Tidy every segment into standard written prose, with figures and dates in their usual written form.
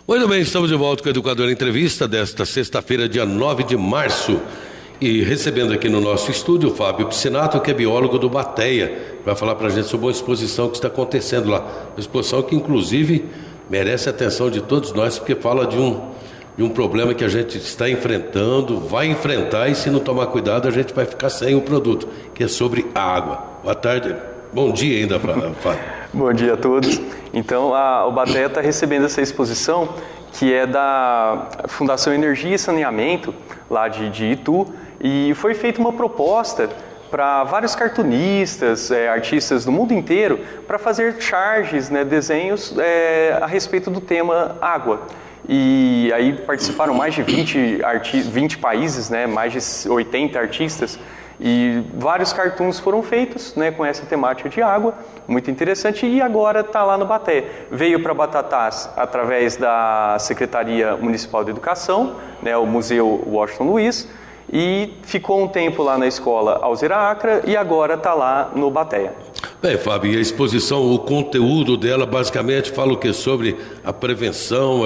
Muito bem, estamos de volta com a Educadora Entrevista desta sexta-feira, dia 9 de março. E recebendo aqui no nosso estúdio o Fábio Piscinato, que é biólogo do Bateia, vai falar para a gente sobre uma exposição que está acontecendo lá. Uma exposição que, inclusive, merece a atenção de todos nós, porque fala de um problema que a gente está enfrentando, vai enfrentar, e se não tomar cuidado, a gente vai ficar sem o produto, que é sobre a água. Boa tarde, bom dia ainda, Fábio. Bom dia a todos. Então, o Bateia está recebendo essa exposição, que é da Fundação Energia e Saneamento, lá de Itu, e foi feita uma proposta para vários cartunistas, artistas do mundo inteiro, para fazer charges, desenhos a respeito do tema água. E aí participaram mais de 20 países, mais de 80 artistas, e vários cartoons foram feitos com essa temática de água, muito interessante, e agora está lá no Bateia. Veio para Batatas através da Secretaria Municipal de Educação, o Museu Washington Luiz, e ficou um tempo lá na escola Alzira Acra e agora está lá no Bateia. Bem, Fábio, e a exposição, o conteúdo dela basicamente fala o que? Sobre a prevenção,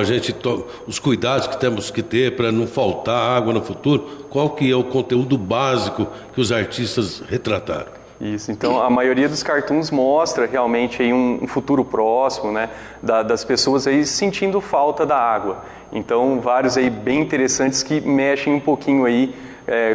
os cuidados que temos que ter para não faltar água no futuro. Qual que é o conteúdo básico que os artistas retrataram? Isso, então a maioria dos cartoons mostra realmente aí um futuro próximo, das pessoas aí sentindo falta da água. Então vários aí bem interessantes que mexem um pouquinho aí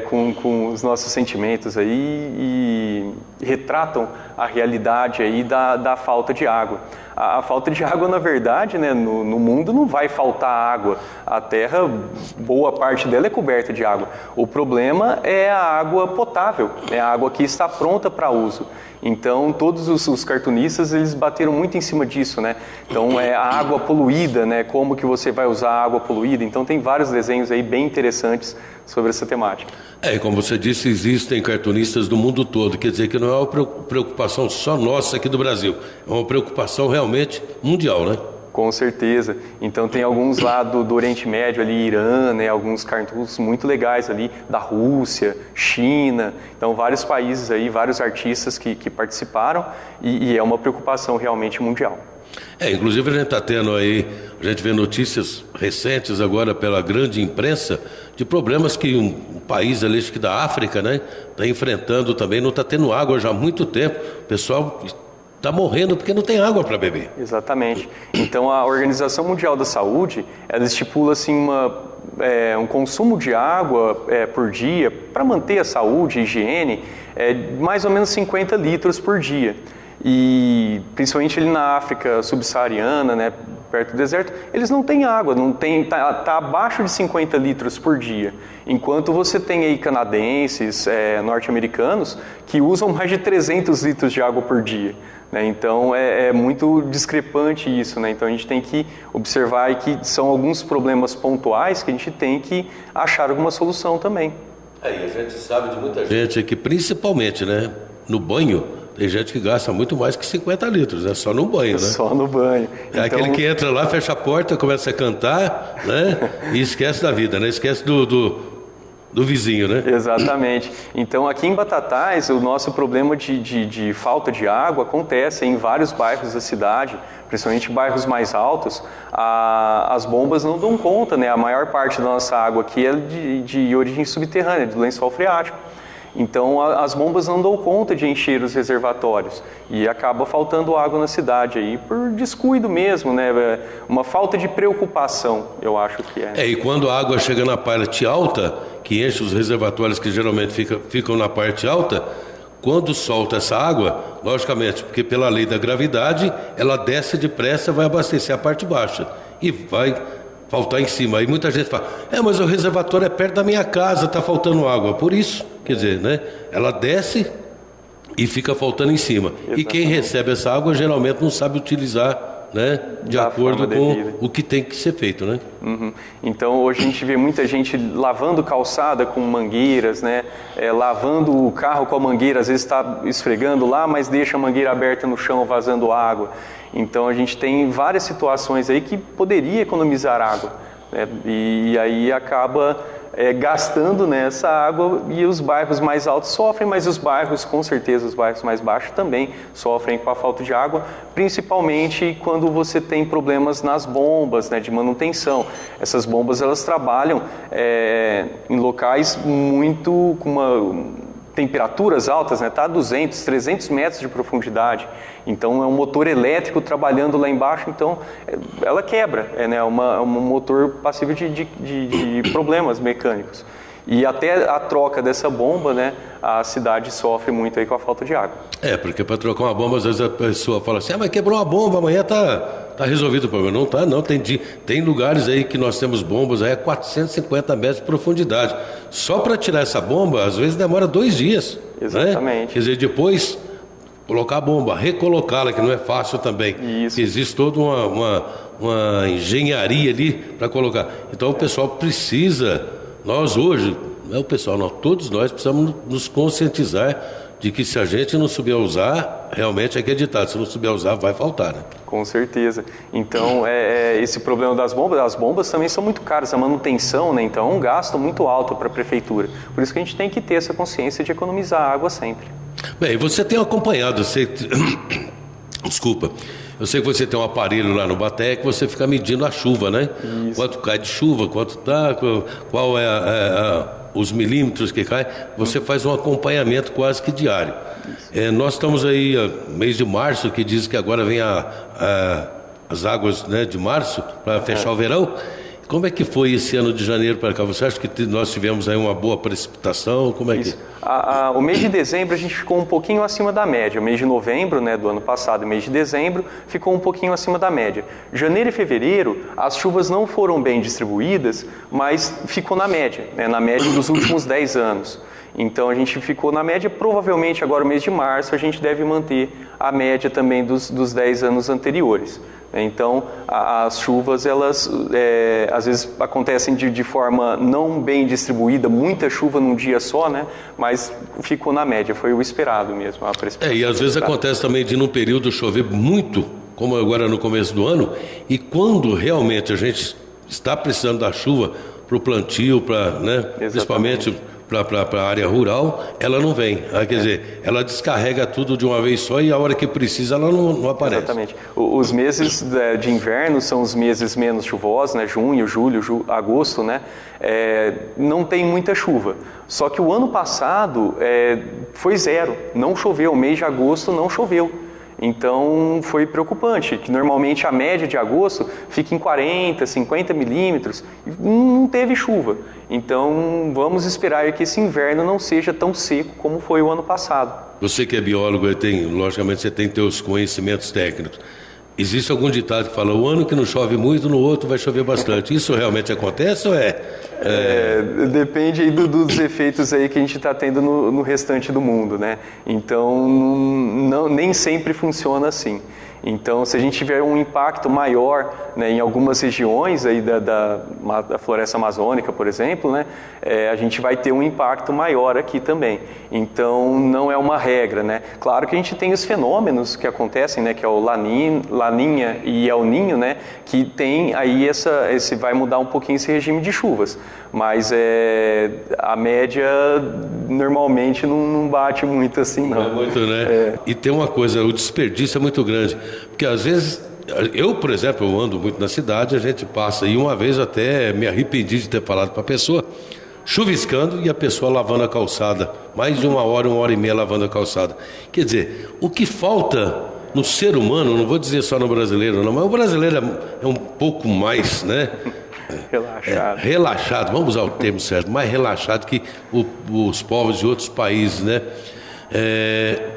com os nossos sentimentos aí e retratam a realidade aí da falta de água. A falta de água, na verdade, no mundo não vai faltar água. A Terra, boa parte dela é coberta de água. O problema é a água potável, é a água que está pronta para uso. Então, todos os cartunistas, eles bateram muito em cima disso, Então, a água poluída, como que você vai usar a água poluída. Então, tem vários desenhos aí bem interessantes sobre essa temática. E como você disse, existem cartunistas do mundo todo, quer dizer que não é uma preocupação só nossa aqui do Brasil, é uma preocupação realmente mundial, Com certeza. Então tem alguns lá do Oriente Médio, ali, Irã, alguns cartoons muito legais ali, da Rússia, China. Então vários países aí, vários artistas que participaram e é uma preocupação realmente mundial. Inclusive a gente está tendo aí, a gente vê notícias recentes agora pela grande imprensa de problemas que um país ali, acho que da África, está enfrentando também, não está tendo água já há muito tempo. O pessoal está morrendo porque não tem água para beber. Exatamente. Então a Organização Mundial da Saúde, ela estipula assim um consumo de água por dia, para manter a saúde, a higiene, mais ou menos 50 litros por dia. E principalmente ali na África subsaariana, perto do deserto, eles não têm água, tá abaixo de 50 litros por dia. Enquanto você tem aí canadenses, norte-americanos, que usam mais de 300 litros de água por dia. Então é muito discrepante isso, Então a gente tem que observar que são alguns problemas pontuais que a gente tem que achar alguma solução também. E a gente sabe de muita gente que principalmente, no banho, tem gente que gasta muito mais que 50 litros, só no banho, Só no banho. É aquele que entra lá, fecha a porta, começa a cantar, e esquece da vida, Esquece do vizinho, Exatamente. Então, aqui em Batatais, o nosso problema de falta de água acontece em vários bairros da cidade, principalmente bairros mais altos. As bombas não dão conta, A maior parte da nossa água aqui é de origem subterrânea, do lençol freático. Então, as bombas não dão conta de encher os reservatórios e acaba faltando água na cidade aí por descuido mesmo, Uma falta de preocupação, eu acho que é. E quando a água chega na parte alta, que enche os reservatórios que geralmente ficam na parte alta, quando solta essa água, logicamente, porque pela lei da gravidade, ela desce depressa, vai abastecer a parte baixa e vai faltar em cima. Aí muita gente fala, mas o reservatório é perto da minha casa, está faltando água. Por isso, quer dizer, ela desce e fica faltando em cima. Exatamente. E quem recebe essa água geralmente não sabe utilizar, de acordo com o que tem que ser feito, Uhum. Então hoje a gente vê muita gente lavando calçada com mangueiras, lavando o carro com a mangueira, às vezes está esfregando lá, mas deixa a mangueira aberta no chão vazando água. Então a gente tem várias situações aí que poderia economizar água, E aí acaba gastando, né, essa água, e os bairros mais altos sofrem, mas os bairros, com certeza, os bairros mais baixos também sofrem com a falta de água, principalmente quando você tem problemas nas bombas, né, de manutenção. Essas bombas, elas trabalham em locais muito com temperaturas altas, né, tá a 200, 300 metros de profundidade. Então é um motor elétrico trabalhando lá embaixo, então ela quebra, né, é um motor passível de problemas mecânicos. E até a troca dessa bomba, né, a cidade sofre muito aí com a falta de água. Porque para trocar uma bomba, às vezes a pessoa fala assim, mas quebrou uma bomba, amanhã tá resolvido o problema. Não tá, não. Tem lugares aí que nós temos bombas aí a 450 metros de profundidade. Só para tirar essa bomba, às vezes demora 2 dias. Exatamente. Né? Quer dizer, depois colocar a bomba, recolocá-la, que não é fácil também. Isso. Existe toda uma engenharia ali para colocar. Então o pessoal precisa, nós hoje, não é o pessoal, não, todos nós precisamos nos conscientizar de que se a gente não souber usar, realmente é acreditado, se não souber usar, vai faltar, né? Com certeza. Então, esse problema das bombas, as bombas também são muito caras, a manutenção, né? Então, é um gasto muito alto para a prefeitura. Por isso que a gente tem que ter essa consciência de economizar água sempre. Bem, você tem acompanhado, desculpa, eu sei que você tem um aparelho lá no Baté que você fica medindo a chuva, né? Isso. Quanto cai de chuva, quanto tá, qual é os milímetros que cai, você faz um acompanhamento quase que diário. Nós estamos aí, mês de março, que diz que agora vem as águas, né, de março para fechar o verão. Como é que foi esse ano de janeiro para cá? Você acha que nós tivemos aí uma boa precipitação? Como é Isso. O mês de dezembro a gente ficou um pouquinho acima da média. O mês de novembro, né, do ano passado, o mês de dezembro, ficou um pouquinho acima da média. Janeiro e fevereiro, as chuvas não foram bem distribuídas, mas ficou na média, né, na média dos últimos 10 anos. Então a gente ficou na média, provavelmente agora o mês de março a gente deve manter a média também dos 10 anos anteriores. Então, as chuvas, elas às vezes acontecem de forma não bem distribuída, muita chuva num dia só, né? Mas ficou na média, foi o esperado mesmo. E às vezes acontece também de num período chover muito, como agora no começo do ano, e quando realmente a gente está precisando da chuva para o plantio, né? Principalmente para a área rural, ela não vem. Quer dizer, ela descarrega tudo de uma vez só e a hora que precisa ela não aparece. Exatamente. Os meses de inverno são os meses menos chuvosos, né? Junho, julho, agosto, né? Não tem muita chuva. Só que o ano passado foi 0, não choveu. O mês de agosto não choveu. Então foi preocupante, que normalmente a média de agosto fica em 40, 50 milímetros e não teve chuva. Então vamos esperar que esse inverno não seja tão seco como foi o ano passado. Você que é biólogo, logicamente você tem teus conhecimentos técnicos. Existe algum ditado que fala, o ano que não chove muito, no outro vai chover bastante. Isso realmente acontece ou depende aí dos efeitos aí que a gente está tendo no restante do mundo, né? Então, nem sempre funciona assim. Então, se a gente tiver um impacto maior, né, em algumas regiões aí da floresta amazônica, por exemplo, né, a gente vai ter um impacto maior aqui também. Então, não é uma regra, né? Claro que a gente tem os fenômenos que acontecem, né, que é o Laninha e El Ninho, né, que tem aí vai mudar um pouquinho esse regime de chuvas. Mas a média normalmente não bate muito assim, não. Não é muito, né? E tem uma coisa, o desperdício é muito grande. Porque às vezes, eu, por exemplo, eu ando muito na cidade, a gente passa, e uma vez até me arrependi de ter falado para a pessoa, chuviscando e a pessoa lavando a calçada, mais de 1 hora, 1h30 lavando a calçada. Quer dizer, o que falta no ser humano, não vou dizer só no brasileiro não, mas o brasileiro é um pouco mais, né? Relaxado, vamos usar o termo certo, mais relaxado que os povos de outros países, né?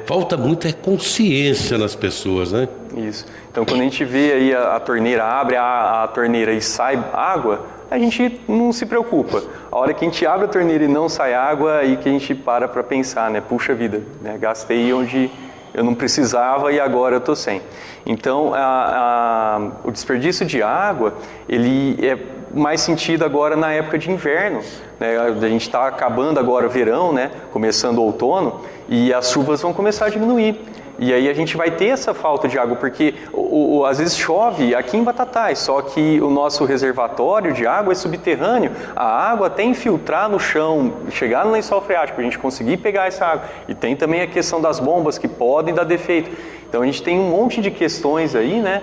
Falta muita consciência nas pessoas, né? Isso. Então, quando a gente vê aí a torneira, abre a torneira e sai água, a gente não se preocupa. A hora que a gente abre a torneira e não sai água, aí que a gente para pensar, né? Puxa vida, né? Gastei onde eu não precisava e agora eu estou sem. Então, o desperdício de água, ele é mais sentido agora na época de inverno, né? A gente está acabando agora o verão, né? Começando o outono, e as chuvas vão começar a diminuir. E aí a gente vai ter essa falta de água, porque às vezes chove aqui em Batatais, só que o nosso reservatório de água é subterrâneo. A água até infiltrar no chão, chegar no lençol freático, para a gente conseguir pegar essa água. E tem também a questão das bombas que podem dar defeito. Então a gente tem um monte de questões aí, né?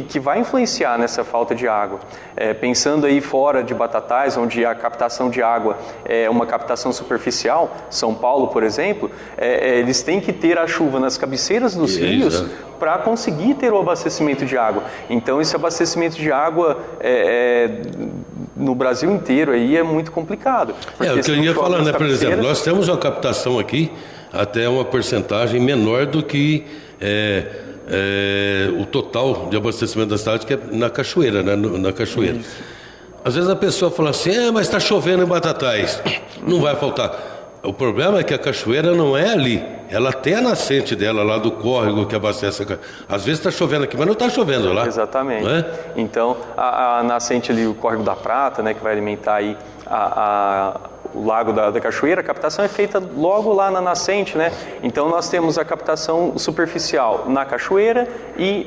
Que vai influenciar nessa falta de água. Pensando aí fora de Batatais, onde a captação de água é uma captação superficial, São Paulo, por exemplo, eles têm que ter a chuva nas cabeceiras dos rios para conseguir ter o abastecimento de água. Então esse abastecimento de água no Brasil inteiro aí é muito complicado. O que eu ia falar, né, por exemplo, nós temos uma captação aqui, até uma porcentagem menor do que o total de abastecimento da cidade, que é na cachoeira, né? Na cachoeira. Isso. Às vezes a pessoa fala assim, mas está chovendo em Batatais, não vai faltar. O problema é que a cachoeira não é ali, ela tem a nascente dela lá do córrego que abastece às vezes está chovendo aqui, mas não está chovendo lá. Exatamente. Então a nascente ali, o córrego da Prata, né, que vai alimentar aí o lago da cachoeira, a captação é feita logo lá na nascente, né? Então nós temos a captação superficial na cachoeira e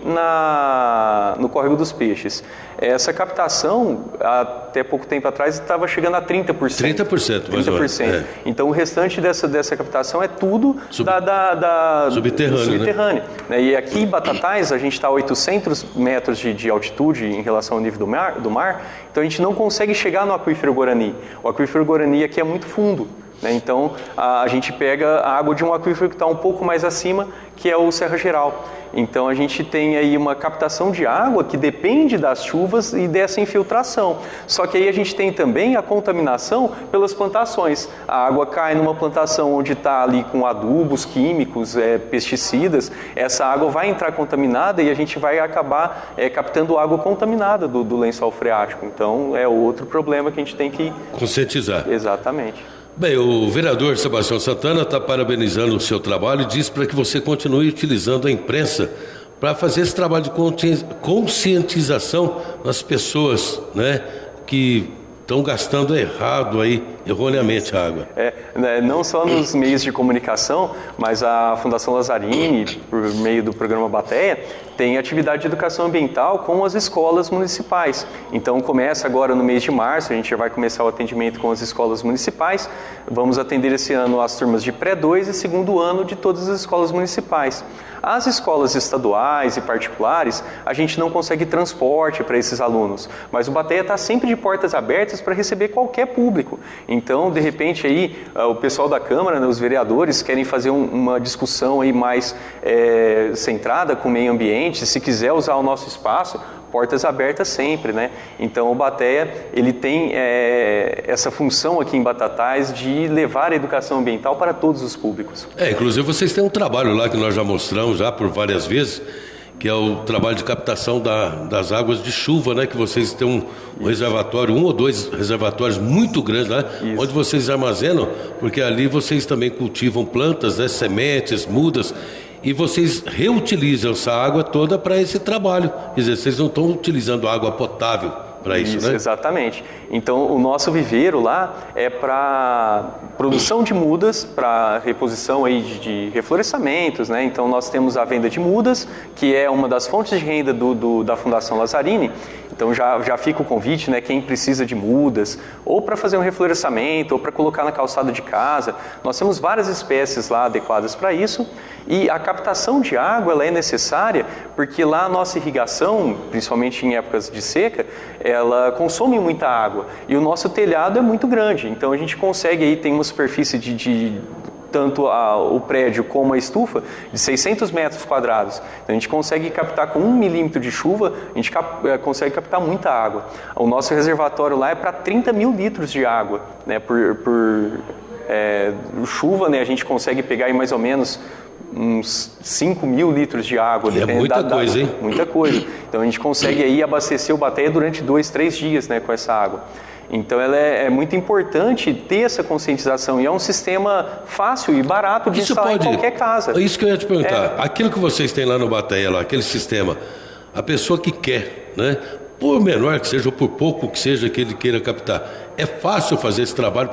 no córrego dos peixes. Essa captação, até pouco tempo atrás, estava chegando a 30%. 30%, mais ou menos. Então o restante dessa captação é tudo subterrâneo. Né? E aqui em Batatais, a gente está a 800 metros de altitude em relação ao nível do mar, então a gente não consegue chegar no aquífero Guarani. O aquífero Guarani aqui é muito fundo, né? Então a gente pega a água de um aquífero que está um pouco mais acima, que é o Serra Geral. Então a gente tem aí uma captação de água que depende das chuvas e dessa infiltração. Só que aí a gente tem também a contaminação pelas plantações. A água cai numa plantação onde está ali com adubos químicos, pesticidas, essa água vai entrar contaminada e a gente vai acabar captando água contaminada do lençol freático. Então é outro problema que a gente tem que conscientizar. Exatamente. Bem, o vereador Sebastião Santana está parabenizando o seu trabalho e diz para que você continue utilizando a imprensa para fazer esse trabalho de conscientização das pessoas, né, que estão gastando erroneamente a água. Não só nos meios de comunicação, mas a Fundação Lazzarini, por meio do programa Bateia, tem atividade de educação ambiental com as escolas municipais. Então começa agora no mês de março, a gente já vai começar o atendimento com as escolas municipais. Vamos atender esse ano as turmas de pré-2 e segundo ano de todas as escolas municipais. As escolas estaduais e particulares, a gente não consegue transporte para esses alunos, mas o Bateia está sempre de portas abertas para receber qualquer público. Então, de repente, aí, o pessoal da Câmara, né, os vereadores, querem fazer uma discussão aí mais centrada com o meio ambiente, se quiser usar o nosso espaço, portas abertas sempre, né? Então o Bateia, ele tem essa função aqui em Batatais de levar a educação ambiental para todos os públicos. Inclusive vocês têm um trabalho lá que nós já mostramos já por várias vezes, que é o trabalho de captação das águas de chuva, né? Que vocês têm um reservatório, 1 ou 2 reservatórios muito grandes, né? Onde vocês armazenam, porque ali vocês também cultivam plantas, né? Sementes, mudas, e vocês reutilizam essa água toda para esse trabalho. Quer dizer, vocês não estão utilizando água potável para isso, né? Exatamente. Então, o nosso viveiro lá é para produção de mudas, para reposição aí de reflorescamentos, né? Então, nós temos a venda de mudas, que é uma das fontes de renda da Fundação Lazzarini. Então, já fica o convite, né? Quem precisa de mudas, ou para fazer um reflorestamento, ou para colocar na calçada de casa. Nós temos várias espécies lá adequadas para isso. E a captação de água ela é necessária porque lá a nossa irrigação, principalmente em épocas de seca, ela consome muita água. E o nosso telhado é muito grande. Então, a gente consegue aí, tem uma superfície de tanto o prédio como a estufa, de 600 metros quadrados. Então, a gente consegue captar com 1 milímetro de chuva, a gente consegue captar muita água. O nosso reservatório lá é para 30 mil litros de água, né, por chuva, né, a gente consegue pegar aí mais ou menos uns 5 mil litros de água. É muita coisa, hein? Muita coisa. Então, a gente consegue aí abastecer o Bateia durante 2, 3 dias, né, com essa água. Então, ela é muito importante ter essa conscientização e é um sistema fácil e barato de instalar em qualquer casa. Isso que eu ia te perguntar. Aquilo que vocês têm lá no Bateia, lá, aquele sistema, a pessoa que quer, né, por menor que seja ou por pouco que seja que ele queira captar, é fácil fazer esse trabalho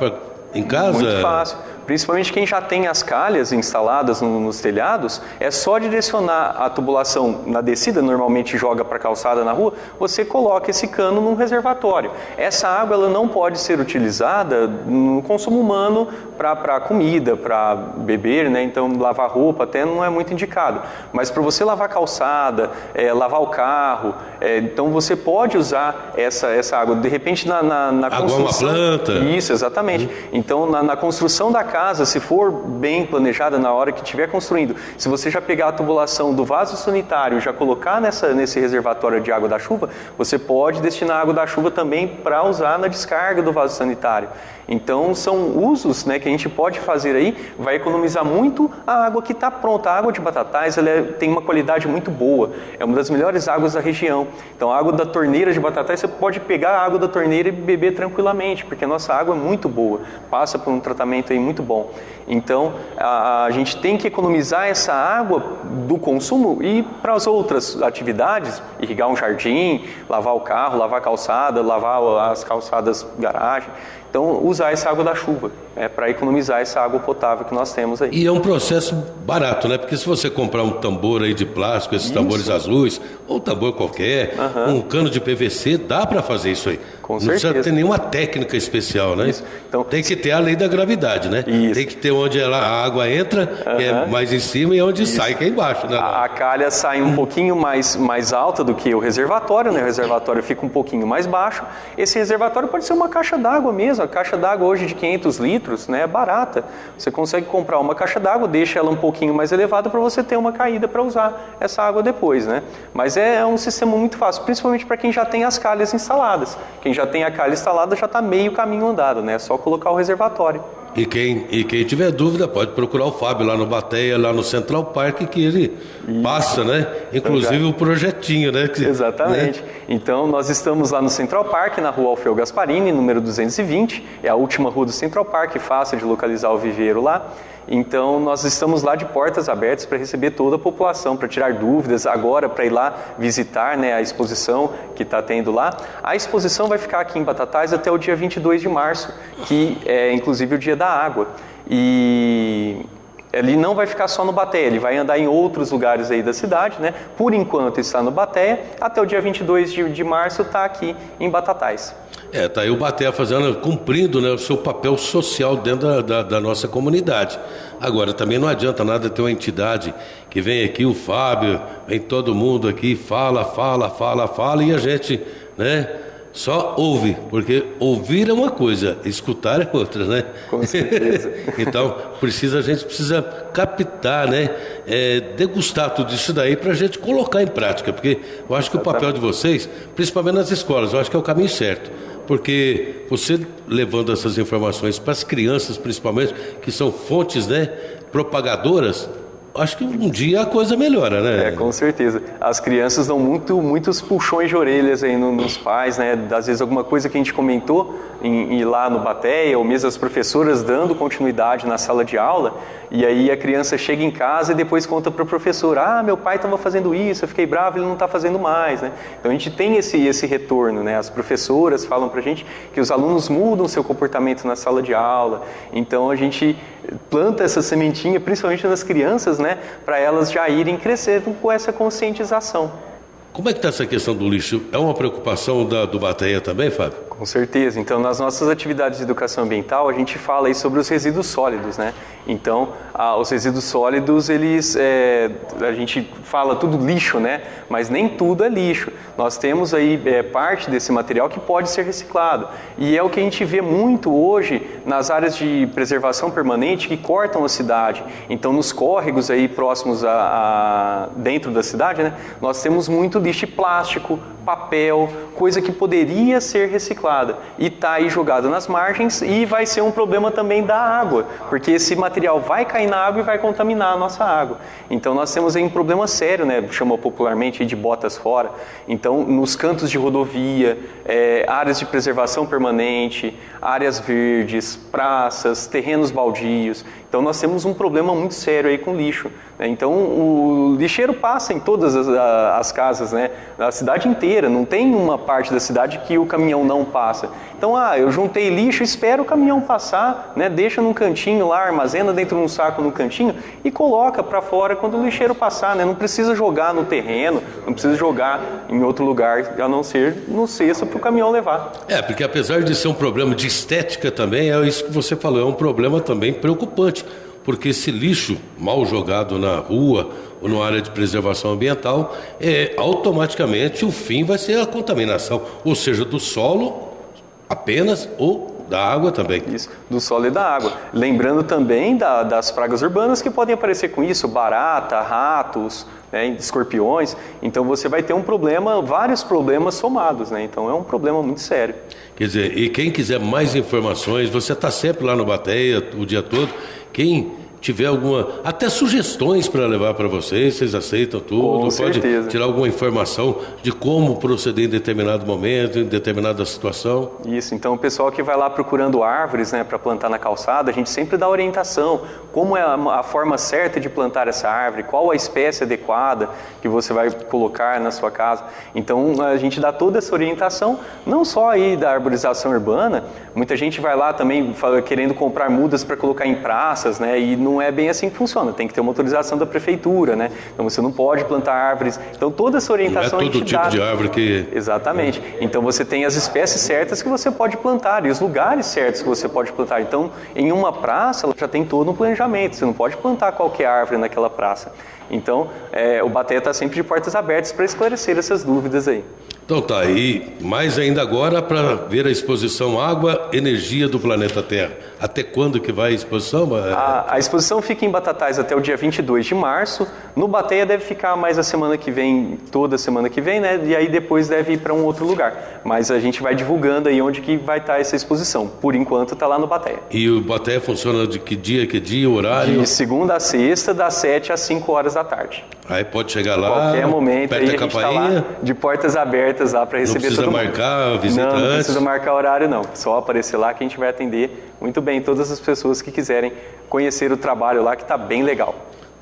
em casa? principalmente quem já tem as calhas instaladas nos telhados, é só direcionar a tubulação na descida, normalmente joga para a calçada na rua, você coloca esse cano num reservatório. Essa água ela não pode ser utilizada no consumo humano para comida, para beber, né? Então lavar roupa até não é muito indicado. Mas para você lavar calçada, lavar o carro, então você pode usar essa água. De repente na construção... Água uma planta. Isso, exatamente. Então na construção da casa, se for bem planejada na hora que estiver construindo, se você já pegar a tubulação do vaso sanitário e já colocar nesse reservatório de água da chuva, você pode destinar a água da chuva também para usar na descarga do vaso sanitário. Então são usos, né, que a gente pode fazer aí, vai economizar muito a água que está pronta. A água de Batatais ela tem uma qualidade muito boa, é uma das melhores águas da região. Então a água da torneira de Batatais, você pode pegar a água da torneira e beber tranquilamente, porque a nossa água é muito boa, passa por um tratamento aí muito bom. Então a gente tem que economizar essa água do consumo e para as outras atividades, irrigar um jardim, lavar o carro, lavar a calçada, lavar as calçadas garagem. Então, usar essa água da chuva, para economizar essa água potável que nós temos aí. E é um processo barato, né? Porque se você comprar um tambor aí de plástico, esses tambores azuis, ou um tambor qualquer, um cano de PVC, dá para fazer isso aí. Com certeza. Não precisa ter nenhuma técnica especial, né? Isso. Então, tem que ter a lei da gravidade, né? Isso. Tem que ter onde a água entra, que é mais em cima, e onde sai, que é embaixo, né? A calha sai um pouquinho mais alta do que o reservatório, né? O reservatório fica um pouquinho mais baixo. Esse reservatório pode ser uma caixa d'água mesmo. A caixa d'água hoje de 500 litros, né, é barata. Você consegue comprar uma caixa d'água, deixa ela um pouquinho mais elevada para você ter uma caída para usar essa água depois, né? Mas é um sistema muito fácil, principalmente para quem já tem as calhas instaladas. Quem já tem a calha instalada já está meio caminho andado, né? É só colocar o reservatório. E quem tiver dúvida pode procurar o Fábio lá no Bateia, lá no Central Park, que ele passa, né? Inclusive o projetinho, né? Exatamente. Né? Então nós estamos lá no Central Park, na rua Alfeu Gasparini, número 220. É a última rua do Central Park, fácil de localizar o viveiro lá. Então nós estamos lá de portas abertas para receber toda a população, para tirar dúvidas, agora para ir lá visitar, né, a exposição que está tendo lá. A exposição vai ficar aqui em Batatais até o dia 22 de março, que é inclusive o dia da água. E ele não vai ficar só no Bateia, ele vai andar em outros lugares aí da cidade, né? Por enquanto está no Bateia, até o dia 22 de março está aqui em Batatais. Tá aí o Bateia cumprindo, né, o seu papel social dentro da nossa comunidade. Agora, também não adianta nada ter uma entidade que vem aqui, o Fábio, vem todo mundo aqui, fala, e a gente, né, só ouve, porque ouvir é uma coisa, escutar é outra, né? Com certeza. Então, a gente precisa captar, né? Degustar tudo isso daí para a gente colocar em prática, porque eu acho que o papel de vocês, principalmente nas escolas, eu acho que é o caminho certo. Porque você levando essas informações para as crianças, principalmente, que são fontes, né, propagadoras, acho que um dia a coisa melhora, né? Com certeza. As crianças dão muitos puxões de orelhas aí nos pais, né? Às vezes alguma coisa que a gente comentou em ir lá no Bateia, ou mesmo as professoras dando continuidade na sala de aula, e aí a criança chega em casa e depois conta para o professor, meu pai estava fazendo isso, eu fiquei bravo, ele não está fazendo mais, né? Então a gente tem esse retorno, né? As professoras falam para a gente que os alunos mudam seu comportamento na sala de aula, então a gente planta essa sementinha, principalmente nas crianças, né? Para elas já irem crescendo com essa conscientização. Como é que está essa questão do lixo? É uma preocupação do Bateia também, Fábio? Com certeza. Então, nas nossas atividades de educação ambiental, a gente fala aí sobre os resíduos sólidos, né? Então, os resíduos sólidos, a gente fala tudo lixo, né? Mas nem tudo é lixo. Nós temos aí parte desse material que pode ser reciclado. E é o que a gente vê muito hoje nas áreas de preservação permanente que cortam a cidade. Então, nos córregos aí próximos dentro da cidade, né? Nós temos muito lixo plástico, papel, coisa que poderia ser reciclada e está aí jogada nas margens e vai ser um problema também da água, porque esse material vai cair na água e vai contaminar a nossa água. Então nós temos aí um problema sério, né? Chama popularmente de botas fora. Então nos cantos de rodovia, áreas de preservação permanente, áreas verdes, praças, terrenos baldios. Então nós temos um problema muito sério aí com lixo. Então, o lixeiro passa em todas as casas, né? A cidade inteira, não tem uma parte da cidade que o caminhão não passa. Então, eu juntei lixo, espero o caminhão passar, né? Deixa num cantinho lá, armazena dentro de um saco no cantinho e coloca para fora quando o lixeiro passar, né? Não precisa jogar no terreno, não precisa jogar em outro lugar, a não ser no cesto para o caminhão levar. Porque apesar de ser um problema de estética também, é isso que você falou, é um problema também preocupante. Porque esse lixo mal jogado na rua ou numa área de preservação ambiental, automaticamente o fim vai ser a contaminação, ou seja, do solo apenas ou da água também. Isso, do solo e da água. Lembrando também das pragas urbanas que podem aparecer com isso, barata, ratos, né, escorpiões. Então você vai ter um problema, vários problemas somados, né? Então é um problema muito sério. Quer dizer, e quem quiser mais informações, você está sempre lá no Bateia o dia todo. Quem tiver até sugestões para levar para vocês aceitam tudo? Com certeza. Pode tirar alguma informação de como proceder em determinado momento, em determinada situação? Isso, então o pessoal que vai lá procurando árvores, né, para plantar na calçada, a gente sempre dá orientação, como é a forma certa de plantar essa árvore, qual a espécie adequada que você vai colocar na sua casa. Então a gente dá toda essa orientação, não só aí da arborização urbana, muita gente vai lá também querendo comprar mudas para colocar em praças, né, e não é bem assim que funciona, tem que ter uma autorização da prefeitura, né? Então você não pode plantar árvores. Então toda essa orientação não é todo tipo de árvore que... Exatamente. Então você tem as espécies certas que você pode plantar e os lugares certos que você pode plantar. Então em uma praça ela já tem todo um planejamento, você não pode plantar qualquer árvore naquela praça. Então o Bateia está sempre de portas abertas para esclarecer essas dúvidas aí. Então tá aí, mais ainda agora para ver a exposição Água, Energia do Planeta Terra. Até quando que vai a exposição? A exposição fica em Batatais até o dia 22 de março. No Bateia deve ficar mais a semana que vem, toda semana que vem, né? E aí depois deve ir para um outro lugar. Mas a gente vai divulgando aí onde que vai estar essa exposição. Por enquanto está lá no Bateia. E o Bateia funciona de que dia, horário? De segunda a sexta, das 7 às 5 horas da tarde. Aí pode chegar lá, qualquer momento, aí a gente está lá de portas abertas lá para receber todo mundo. Não precisa marcar visita antes? Não precisa marcar horário não, só aparecer lá que a gente vai atender muito bem todas as pessoas que quiserem conhecer o trabalho lá, que está bem legal.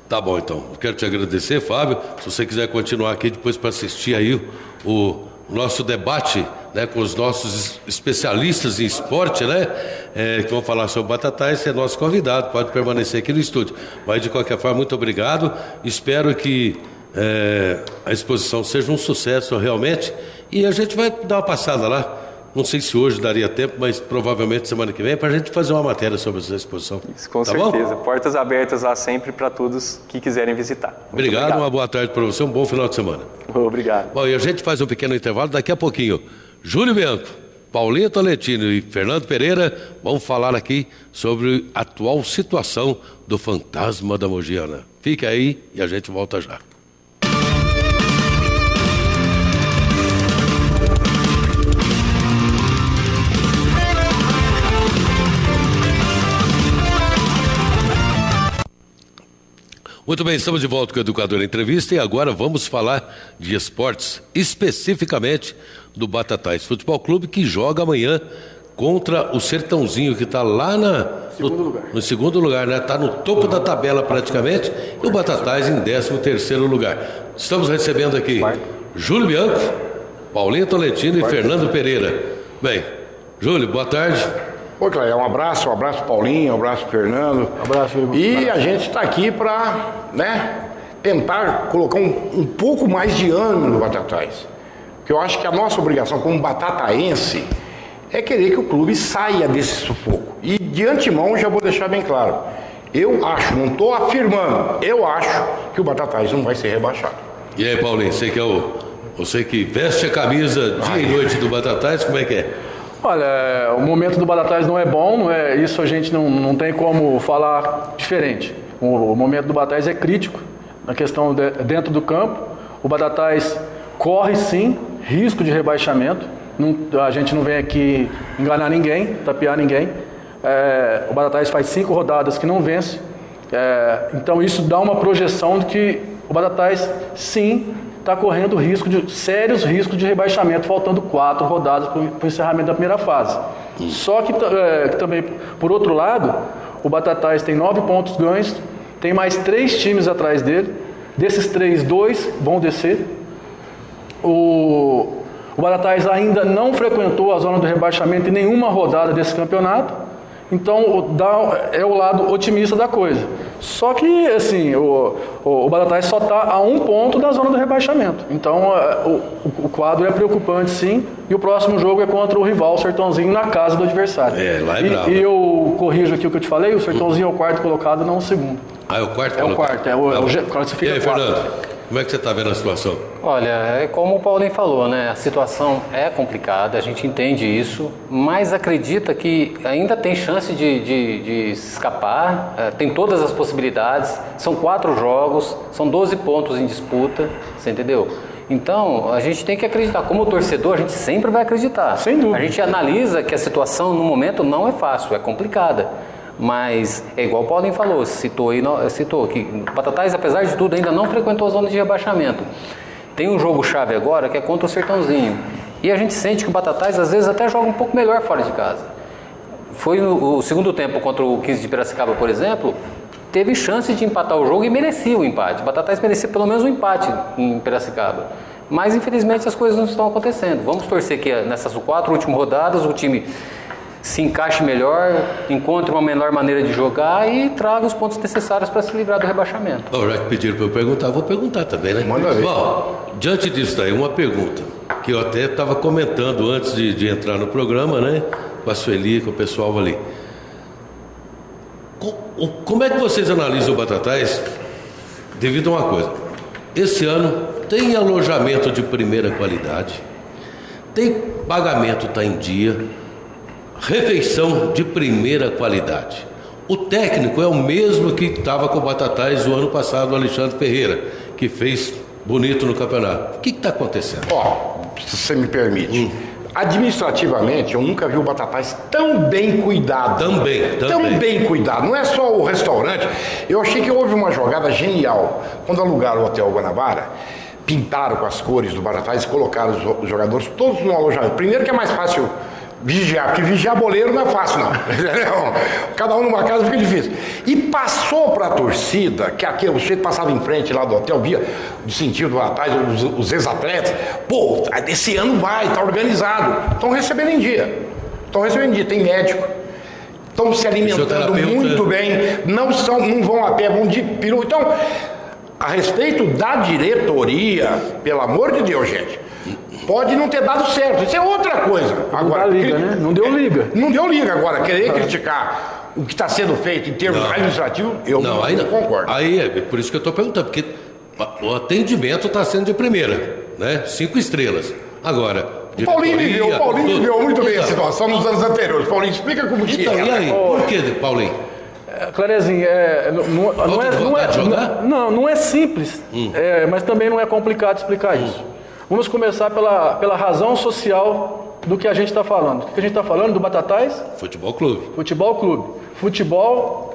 Tá bom, então. Eu quero te agradecer, Fábio. Se você quiser continuar aqui depois para assistir aí o nosso debate, né, com os nossos especialistas em esporte, né, que vão falar sobre Batatais, você é nosso convidado, pode permanecer aqui no estúdio. Mas, de qualquer forma, muito obrigado. Espero que a exposição seja um sucesso realmente e a gente vai dar uma passada lá. Não sei se hoje daria tempo, mas provavelmente semana que vem, para a gente fazer uma matéria sobre essa exposição. Isso, com certeza. Bom? Portas abertas lá sempre para todos que quiserem visitar. Obrigado, uma boa tarde para você, um bom final de semana. Obrigado. Bom, e a gente faz um pequeno intervalo, daqui a pouquinho. Júlio Bianco, Paulinho Tolentino e Fernando Pereira vão falar aqui sobre a atual situação do fantasma da Mogiana. Fique aí e a gente volta já. Muito bem, estamos de volta com o Educador Entrevista e agora vamos falar de esportes, especificamente do Batatais Futebol Clube, que joga amanhã contra o Sertãozinho, que está lá no segundo lugar, né? Está no topo da tabela praticamente, e o Batatais em 13º lugar. Estamos recebendo aqui Júlio Bianco, Paulinho Tolentino e Fernando Pereira. Bem, Júlio, boa tarde. Oi, Cléia, um abraço Paulinho, um abraço Fernando. Um abraço, Felipe. E a gente está aqui para, tentar colocar um pouco mais de ânimo no Batatais. Porque eu acho que a nossa obrigação como batataense é querer que o clube saia desse sufoco. E de antemão já vou deixar bem claro. Eu acho, não estou afirmando, eu acho que o Batatais não vai ser rebaixado. E aí, Paulinho, você que veste a camisa dia e noite do Batatais, como é que é? Olha, o momento do Batatais não é bom, isso a gente não tem como falar diferente. O momento do Batatais é crítico, na questão dentro do campo. O Batatais corre sim risco de rebaixamento, a gente não vem aqui enganar ninguém, tapear ninguém. O Batatais faz 5 rodadas que não vence, então isso dá uma projeção de que o Batatais sim está correndo sérios riscos de rebaixamento, faltando 4 rodadas para o encerramento da primeira fase. Só que também, por outro lado, o Batatais tem 9 pontos ganhos, tem mais 3 times atrás dele. Desses 3, 2 vão descer. O Batatais ainda não frequentou a zona do rebaixamento em nenhuma rodada desse campeonato. Então, é o lado otimista da coisa. Só que, assim, o Batatais só está a 1 ponto da zona do rebaixamento. Então, o quadro é preocupante, sim. E o próximo jogo é contra o rival, o Sertãozinho, na casa do adversário. Lá é bravo. E eu corrijo aqui o que eu te falei, o Sertãozinho é o 4º colocado, não o 2º. É o 4º? É o 4º, classifica. E aí, 4. Fernando? Como é que você está vendo a situação? Olha, é como o Paulinho falou, né? A situação é complicada, a gente entende isso, mas acredita que ainda tem chance de se escapar, tem todas as possibilidades, são 4 jogos, são 12 pontos em disputa, você entendeu? Então, a gente tem que acreditar. Como torcedor, a gente sempre vai acreditar. Sem dúvida. A gente analisa que a situação, no momento, não é fácil, é complicada. Mas é igual o Paulinho falou, citou que o Batatais, apesar de tudo, ainda não frequentou a zona de rebaixamento. Tem um jogo-chave agora que é contra o Sertãozinho. E a gente sente que o Batatais, às vezes, até joga um pouco melhor fora de casa. Foi no segundo tempo contra o 15 de Piracicaba, por exemplo, teve chance de empatar o jogo e merecia o empate. O Batatais merecia pelo menos um empate em Piracicaba. Mas, infelizmente, as coisas não estão acontecendo. Vamos torcer que nessas 4 últimas rodadas o time se encaixe melhor, encontre uma melhor maneira de jogar e traga os pontos necessários para se livrar do rebaixamento. Já que pediram para eu perguntar, vou perguntar também, né? Manda ver. Bom, diante disso daí, uma pergunta que eu até estava comentando antes de entrar no programa, né? Com a Sueli, com o pessoal ali. Como é que vocês analisam o Batatais devido a uma coisa? Esse ano tem alojamento de primeira qualidade, tem pagamento, está em dia, refeição de primeira qualidade. O técnico é o mesmo que estava com o Batatais o ano passado, o Alexandre Ferreira, que fez bonito no campeonato. O que está acontecendo? Se você me permite. Administrativamente, eu nunca vi o Batatais tão bem cuidado. Tão bem cuidado. Não é só o restaurante. Eu achei que houve uma jogada genial. Quando alugaram o Hotel Guanabara, pintaram com as cores do Batatais e colocaram os jogadores todos no alojamento. Primeiro que é mais fácil vigiar, porque vigiar boleiro não é fácil, não. Cada um numa casa fica difícil. E passou para a torcida, que aqui o sujeito passava em frente lá do hotel, via o sentido do atrás, os ex-atletas. Pô, esse ano vai, tá organizado. Estão recebendo em dia. Tem médico. Estão se alimentando muito bem. Não vão a pé, vão de peru. Então, a respeito da diretoria, pelo amor de Deus, gente, pode não ter dado certo, isso é outra coisa. Agora, não deu liga. Não deu liga. Agora, querer criticar o que está sendo feito em termos administrativos, eu não concordo. Aí é por isso que eu estou perguntando, porque o atendimento está sendo de primeira, né? 5 estrelas. Agora, o Paulinho viveu muito bem a situação nos anos anteriores. Paulinho, explica como que é. Então, e aí? Por que, Paulinho? Clarezinho, não é simples, mas também não é complicado explicar isso. Vamos começar pela razão social do que a gente está falando. O que a gente está falando do Batatais? Futebol clube. Futebol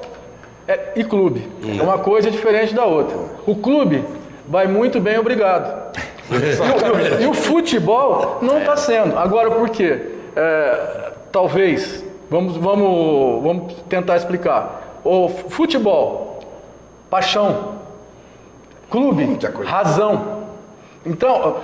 e clube. É uma coisa diferente da outra. O clube vai muito bem, obrigado. E o futebol não está sendo. Agora, por quê? Talvez, vamos tentar explicar. O futebol, paixão. Clube, razão. Então,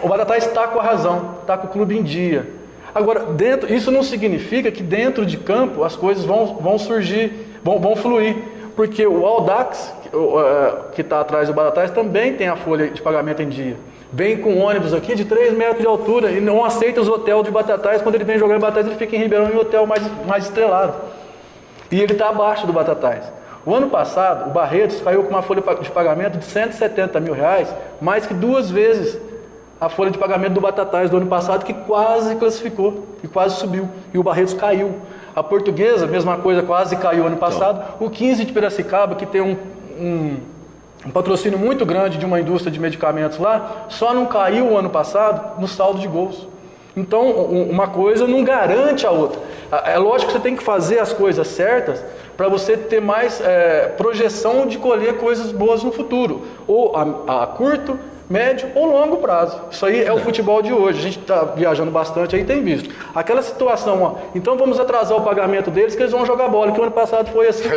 o Batatais está com a razão, está com o clube em dia. Agora, isso não significa que dentro de campo as coisas vão surgir, vão fluir. Porque o Audax, que está atrás do Batatais, também tem a folha de pagamento em dia. Vem com ônibus aqui de 3 metros de altura e não aceita os hotéis de Batatais. Quando ele vem jogar em Batatais, ele fica em Ribeirão em um hotel mais estrelado. E ele está abaixo do Batatais. O ano passado, o Barretos caiu com uma folha de pagamento de R$170 mil, mais que 2 vezes a folha de pagamento do Batatais do ano passado, que quase classificou, e quase subiu, e o Barretos caiu. A Portuguesa, mesma coisa, quase caiu ano passado. O 15 de Piracicaba, que tem um patrocínio muito grande de uma indústria de medicamentos lá, só não caiu o ano passado no saldo de gols. Então, uma coisa não garante a outra. É lógico que você tem que fazer as coisas certas para você ter mais projeção de colher coisas boas no futuro, ou a curto, médio ou longo prazo. Isso aí é o futebol de hoje. A gente está viajando bastante aí, tem visto. Aquela situação, ó, então vamos atrasar o pagamento deles que eles vão jogar bola, que o ano passado foi assim.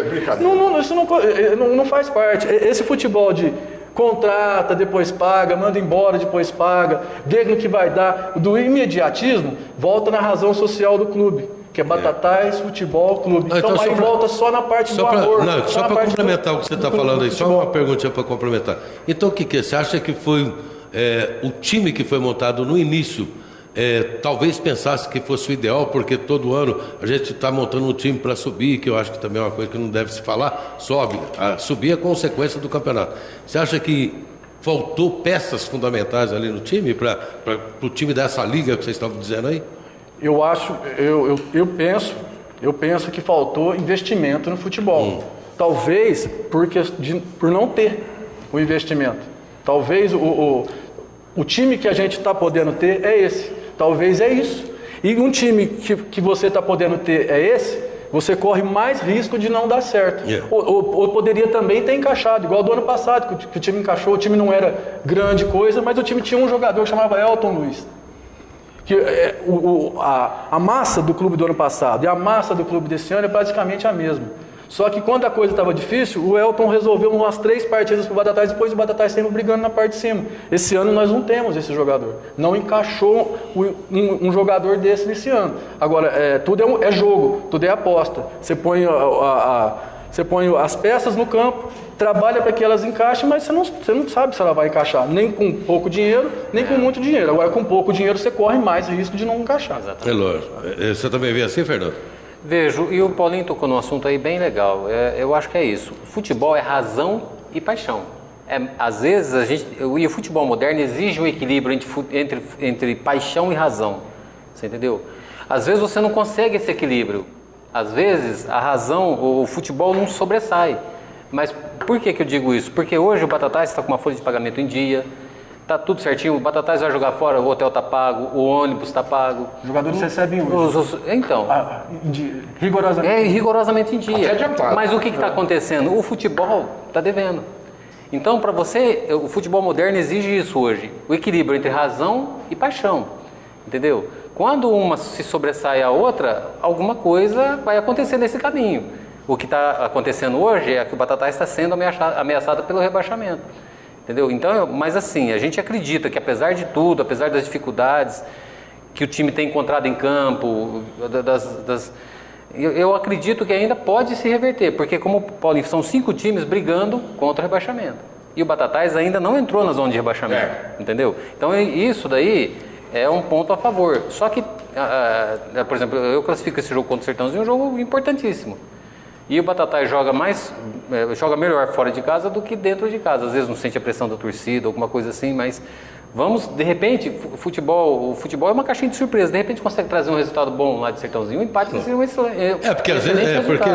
Isso não faz parte. Esse futebol de contrata, depois paga, manda embora, depois paga, vê no que vai dar, do imediatismo, volta na razão social do clube, que é Batatais Futebol Clube. Então aí volta só na parte do amor. Só para complementar o que você está falando aí, só uma perguntinha para complementar. Então o que você acha que foi o time que foi montado no início, talvez pensasse que fosse o ideal, porque todo ano a gente está montando um time para subir, que eu acho que também é uma coisa que não deve se falar, subir é consequência do campeonato. Você acha que faltou peças fundamentais ali no time, para o time dessa liga que vocês estavam dizendo aí? Eu penso que faltou investimento no futebol. Talvez por não ter o investimento. Talvez o time que a gente está podendo ter é esse. Talvez é isso. E um time que você está podendo ter é esse, você corre mais risco de não dar certo. Ou poderia também ter encaixado, igual do ano passado, que o time encaixou, o time não era grande coisa, mas o time tinha um jogador que chamava Elton Luiz. A massa do clube do ano passado e a massa do clube desse ano é praticamente a mesma. Só que quando a coisa estava difícil, o Elton resolveu umas 3 partidas para o Batatais, depois o Batatais sempre brigando na parte de cima. Esse ano nós não temos esse jogador. Não encaixou um jogador desse nesse ano. Agora, tudo é jogo, tudo é aposta. Você põe as peças no campo, trabalha para que elas encaixem, mas você não sabe se ela vai encaixar, nem com pouco dinheiro, nem com muito dinheiro. Agora, com pouco dinheiro, você corre mais risco de não encaixar. É lógico. Você também vê assim, Fernando? Vejo, e o Paulinho tocou num assunto aí bem legal. Eu acho que é isso. Futebol é razão e paixão. Às vezes, e o futebol moderno exige um equilíbrio entre paixão e razão. Você entendeu? Às vezes você não consegue esse equilíbrio. Às vezes a razão, o futebol não sobressai. Mas por que eu digo isso? Porque hoje o Batatais está com uma folha de pagamento em dia, está tudo certinho, o Batatais vai jogar fora, o hotel está pago, o ônibus está pago. Os jogadores recebem hoje. Então. Rigorosamente. Rigorosamente em dia. Mas o que está acontecendo? O futebol está devendo. Então, para você, o futebol moderno exige isso hoje, o equilíbrio entre razão e paixão. Entendeu? Quando uma se sobressai à outra, alguma coisa vai acontecer nesse caminho. O que está acontecendo hoje é que o Batatais está sendo ameaçado pelo rebaixamento. Entendeu? Então, mas assim, a gente acredita que apesar de tudo, apesar das dificuldades que o time tem encontrado em campo, eu acredito que ainda pode se reverter, porque como Paulinho, são 5 times brigando contra o rebaixamento. E o Batatais ainda não entrou na zona de rebaixamento, entendeu? Então isso daí é um ponto a favor. Só que, por exemplo, eu classifico esse jogo contra o Sertãozinho um jogo importantíssimo. E o Batatais joga melhor fora de casa do que dentro de casa. Às vezes não sente a pressão da torcida, alguma coisa assim, mas vamos, de repente, o futebol é uma caixinha de surpresa. De repente consegue trazer um resultado bom lá de Sertãozinho, um empate seria um excelente. Porque às vezes, porque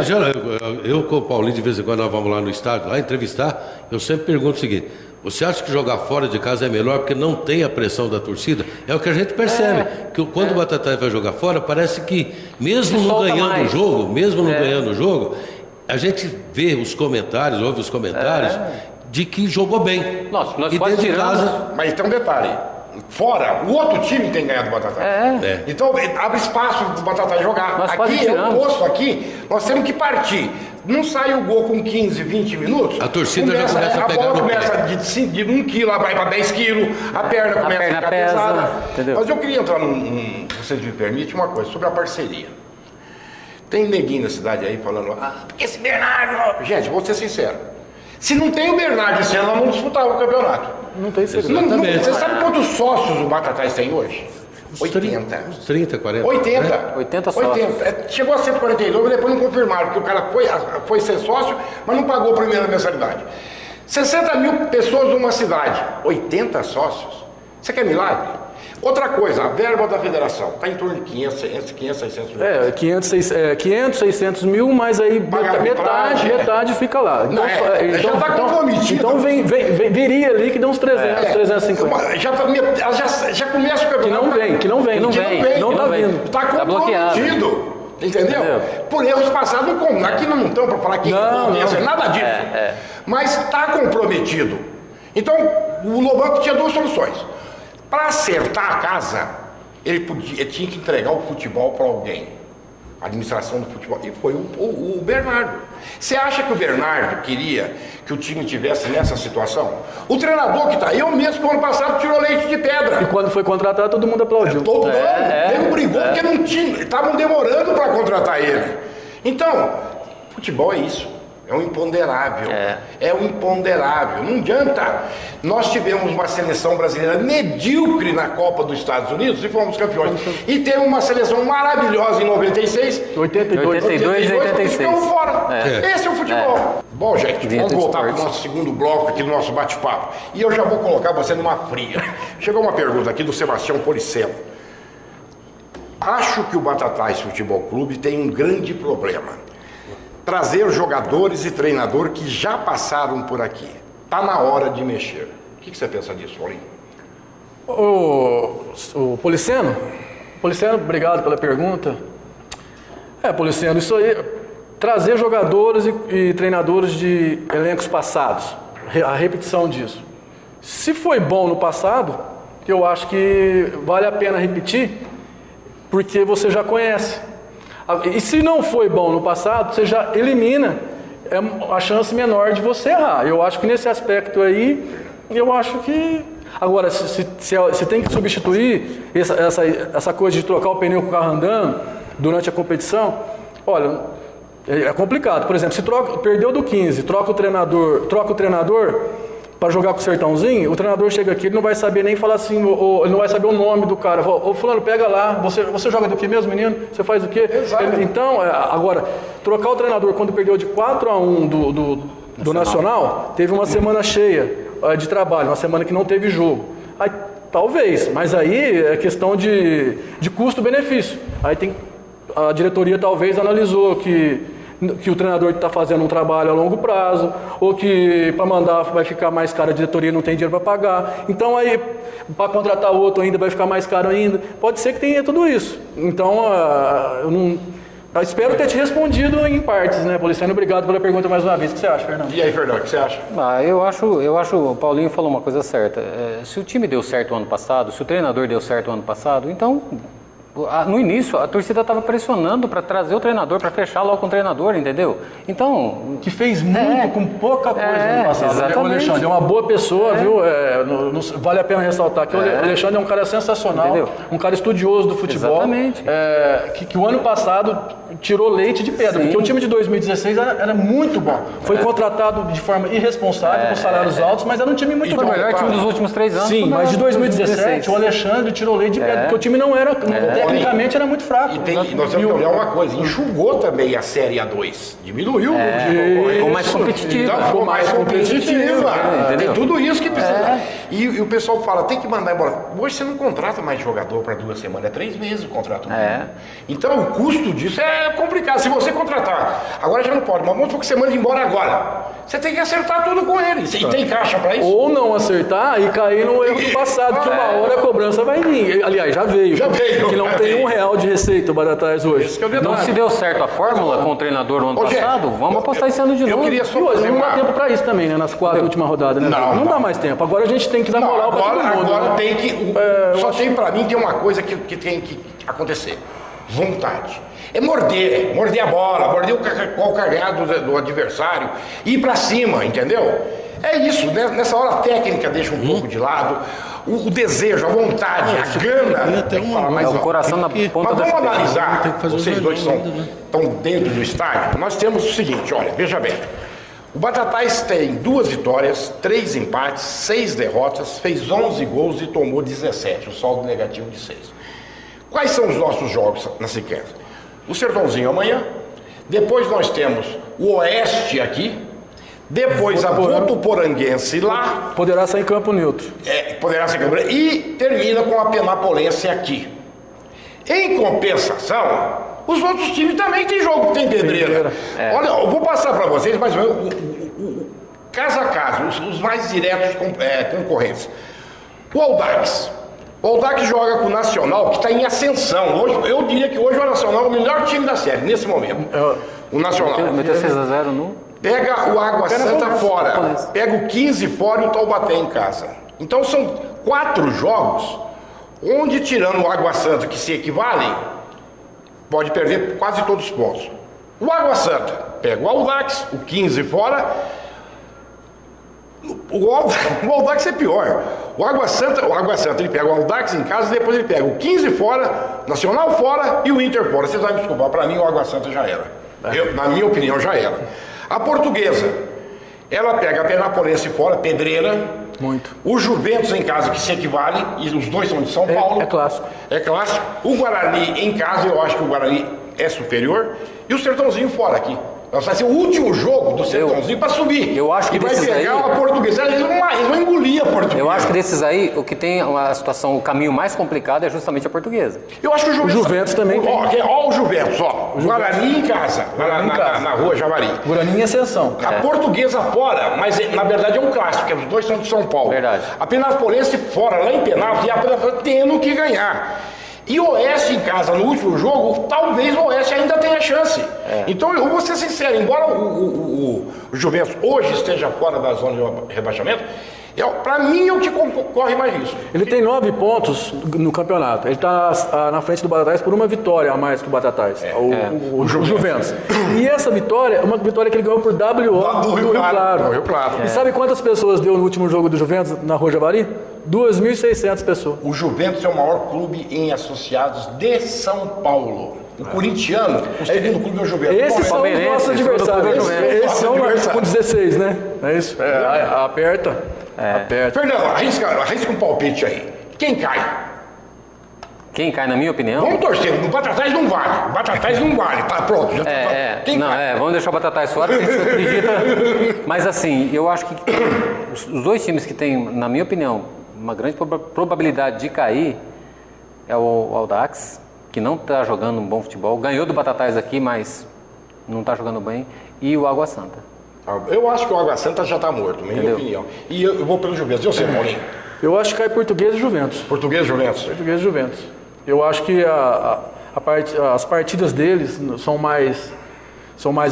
eu com o Paulinho, de vez em quando nós vamos lá no estádio, lá entrevistar, eu sempre pergunto o seguinte: você acha que jogar fora de casa é melhor porque não tem a pressão da torcida? É o que a gente percebe, que quando o Batatais vai jogar fora, parece que mesmo não ganhando o jogo, a gente vê os comentários, ouve os comentários de que jogou bem. Nós e quase dentro de casa. Mas tem um detalhe: fora, o outro time tem ganhado o Batatais. Então abre espaço para o Batatais jogar. Aqui é o posto, aqui nós temos que partir. Não sai o gol com 15, 20 minutos. A torcida já começa a pegar. A bola começa de 1 quilo, vai para 10 quilos, a perna começa a ficar pesada. Mas eu queria entrar se vocês me permitem, uma coisa sobre a parceria. Tem neguinho na cidade aí falando, esse Bernardo. Gente, vou ser sincero. Se não tem o Bernardo esse ano, nós vamos disputar o campeonato. Não tem segredo. Você sabe quantos sócios o Batatais tem hoje? 80. 30, 40. 80 sócios. Chegou a 142, mas depois não confirmaram, porque o cara foi ser sócio, mas não pagou a primeira mensalidade. 60 mil pessoas numa cidade, 80 sócios. Você quer milagre? Outra coisa, a verba da federação está em torno de 500, 600 mil. 500, 600 mil, mas aí metade fica lá. Então, já está comprometido. Então viria ali que dá uns 300, 350. Já começa o campeonato. Que não vem. Não está vindo. Está comprometido. Entendeu? Por erros passados, aqui não estão para falar que não ia ser nada disso. Mas está comprometido. Então, o Lobato tinha duas soluções. Para acertar a casa, ele tinha que entregar o futebol para alguém. A administração do futebol. E foi o Bernardo. Você acha que o Bernardo queria que o time tivesse nessa situação? O treinador que está aí, eu mesmo, no ano passado, tirou leite de pedra. E quando foi contratado, todo mundo aplaudiu. Todo mundo. Ele brigou porque não tinha. Estavam demorando para contratar ele. Então, futebol é isso. É um imponderável. É um imponderável. Não adianta. Nós tivemos uma seleção brasileira medíocre na Copa dos Estados Unidos e fomos campeões. E teve uma seleção maravilhosa em 96. 82 e 86. Ficamos fora. Esse é o futebol. Bom, gente, vamos voltar para o nosso segundo bloco aqui do nosso bate-papo. E eu já vou colocar você numa fria. Chegou uma pergunta aqui do Sebastião Policelo. Acho que o Batatais Futebol Clube tem um grande problema. Trazer jogadores e treinador que já passaram por aqui. Está na hora de mexer. O que você pensa disso, Paulinho? O Policeno? Policeno, obrigado pela pergunta. Policeno, isso aí, trazer jogadores e treinadores de elencos passados, a repetição disso. Se foi bom no passado, eu acho que vale a pena repetir, porque você já conhece. E se não foi bom no passado, você já elimina a chance menor de você errar. Eu acho que nesse aspecto aí, eu acho que... Agora, se tem que substituir essa coisa de trocar o pneu com o carro andando durante a competição, olha, é complicado. Por exemplo, se perdeu do 15, troca o treinador para jogar com o Sertãozinho, o treinador chega aqui, ele não vai saber nem falar assim, ele não vai saber o nome do cara. Ô fulano, pega lá, você joga do que mesmo, menino? Você faz o quê? Então, agora, trocar o treinador quando perdeu de 4-1 do Nacional, teve uma semana cheia de trabalho, uma semana que não teve jogo. Aí, talvez, mas aí é questão de custo-benefício. Aí a diretoria talvez analisou que o treinador está fazendo um trabalho a longo prazo, ou que para mandar vai ficar mais caro, a diretoria não tem dinheiro para pagar. Então aí, para contratar outro ainda vai ficar mais caro ainda. Pode ser que tenha tudo isso. Então, eu espero ter te respondido em partes, né, Policiano? Obrigado pela pergunta mais uma vez. O que você acha, Fernando? E aí, Fernando, o que você acha? Eu acho, o Paulinho falou uma coisa certa. Se o time deu certo ano passado, se o treinador deu certo ano passado, então... No início, a torcida estava pressionando para trazer o treinador, para fechar logo com o treinador, entendeu? Então... Que fez muito com pouca coisa no passado. Exatamente. O Alexandre é uma boa pessoa, viu? Vale a pena ressaltar que o Alexandre é um cara sensacional, entendeu? Um cara estudioso do futebol. Exatamente. Que o ano passado tirou leite de pedra, porque o time de 2016 era muito bom. Foi contratado de forma irresponsável, com salários altos, mas era um time muito bom. Foi o melhor time dos últimos 3 anos. Sim, mas de 2017 o Alexandre tirou leite de pedra, porque o time não era... Tecnicamente era muito fraco. E nós temos que olhar uma coisa, enxugou também a Série A2, diminuiu. Ficou mais competitiva. Então, ficou mais competitiva. Tem tudo isso que precisa. E o pessoal fala, tem que mandar embora. Hoje você não contrata mais jogador para 2 semanas, é 3 meses o contrato. Então o custo disso é complicado. Se você contratar, agora já não pode, mas vamos supor que você manda embora agora. Você tem que acertar tudo com ele. E tem caixa para isso? Ou não acertar e cair no erro do passado, que uma hora a cobrança vai vir. Aliás, já veio. Que não tem R$1 de receita o Batatais hoje. Não se deu certo a fórmula com o treinador no ano passado, vamos apostar esse ano de novo. Eu queria só fazer não dá tempo para isso também, né? Nas 4 últimas rodadas, né? Não dá mais tempo. Agora a gente tem que dar moral para todo mundo. Agora tem que... Só tem para mim, tem uma coisa que tem que acontecer. Vontade. É morder a bola, morder o calcanhar do adversário, ir para cima, entendeu? É isso, né? Nessa hora a técnica deixa um pouco de lado, o desejo, a vontade, a gana. O coração na ponta da Mas vamos analisar, vocês dois estão dentro do estádio, nós temos o seguinte, olha, veja bem. O Batatais tem 2 vitórias, 3 empates, 6 derrotas, fez 11 gols e tomou 17, um saldo negativo de 6. Quais são os nossos jogos na sequência? O Sertãozinho amanhã, depois nós temos o Oeste aqui, depois a Votuporanguense lá. Poderá sair em campo neutro. Poderá sair em campo neutro. E termina com a Penapolense aqui. Em compensação, os outros times também tem jogo, tem pedreira. Olha, eu vou passar para vocês mais ou menos caso a caso, os mais diretos concorrentes. O Audax. O Audax joga com o Nacional, que está em ascensão. Hoje, eu diria que hoje o Nacional é o melhor time da série, nesse momento. O Nacional. Meteu 6-0 no... Pega o Água Santa fora, pega o 15 fora e o Taubaté em casa. Então são 4 jogos onde, tirando o Água Santa, que se equivalem, pode perder quase todos os pontos. O Água Santa pega o Audax, o 15 fora. O Audax é pior. O Água Santa ele pega o Audax em casa e depois ele pega o 15 fora, Nacional fora e o Inter fora. Vocês vão me desculpar, para mim o Água Santa já era. Na minha opinião, já era. A Portuguesa, ela pega a Penapolense fora, pedreira. Muito. O Juventus em casa, que se equivale, e os dois são de São Paulo. É clássico. É clássico. O Guarani em casa, eu acho que o Guarani é superior. E o Sertãozinho fora aqui. Vai ser o último jogo do Sertãozinho para subir. Eu acho que e vai desses pegar aí, uma Portuguesa. Eles vão engolir a Portuguesa. Eu acho que desses aí, o que tem a situação, o caminho mais complicado é justamente a Portuguesa. Eu acho que o Juventus também tem. Ó o Juventus, ó. O Guarani em casa. Na rua Javari. Guarani em ascensão. A Portuguesa fora, mas na verdade é um clássico, porque os dois são de São Paulo. Verdade. A Penapolense fora, lá em Penápolis, e a Penapolense tendo que ganhar. E o Oeste em casa, no último jogo, talvez o Oeste ainda tenha chance. Então, eu vou ser sincero, embora o Juventus hoje esteja fora da zona de rebaixamento, para mim é o que corre mais risco. Ele tem 9 pontos no campeonato. Ele está na frente do Batatais por uma vitória a mais que o Batatais, o Juventus. E essa vitória é uma vitória que ele ganhou por WO do Rio Claro. E sabe quantas pessoas deu no último jogo do Juventus na Rua Javari? 2.600 pessoas. O Juventus é o maior clube em associados de São Paulo. O corintiano, o segundo clube é o Juventus. Esses são os nossos adversários. Esses são com 16, né? É isso. Aperta. Fernando, arrisca um palpite aí. Quem cai? Quem cai, na minha opinião? Vamos torcer. No Batatais não vale. Batatais não vale. Tá pronto. Já Quem cai? Vamos deixar o Batatais fora, porque a gente acredita. Mas assim, eu acho que os dois times que têm, na minha opinião, uma grande probabilidade de cair é o Audax, que não está jogando um bom futebol. Ganhou do Batatais aqui, mas não está jogando bem. E o Água Santa. Eu acho que o Água Santa já está morto, minha opinião. E eu vou pelo Juventus. Eu sei, Paulinho. Eu acho que cai Português e Juventus. Português e Juventus? Português e Juventus. Eu acho que as partidas deles são mais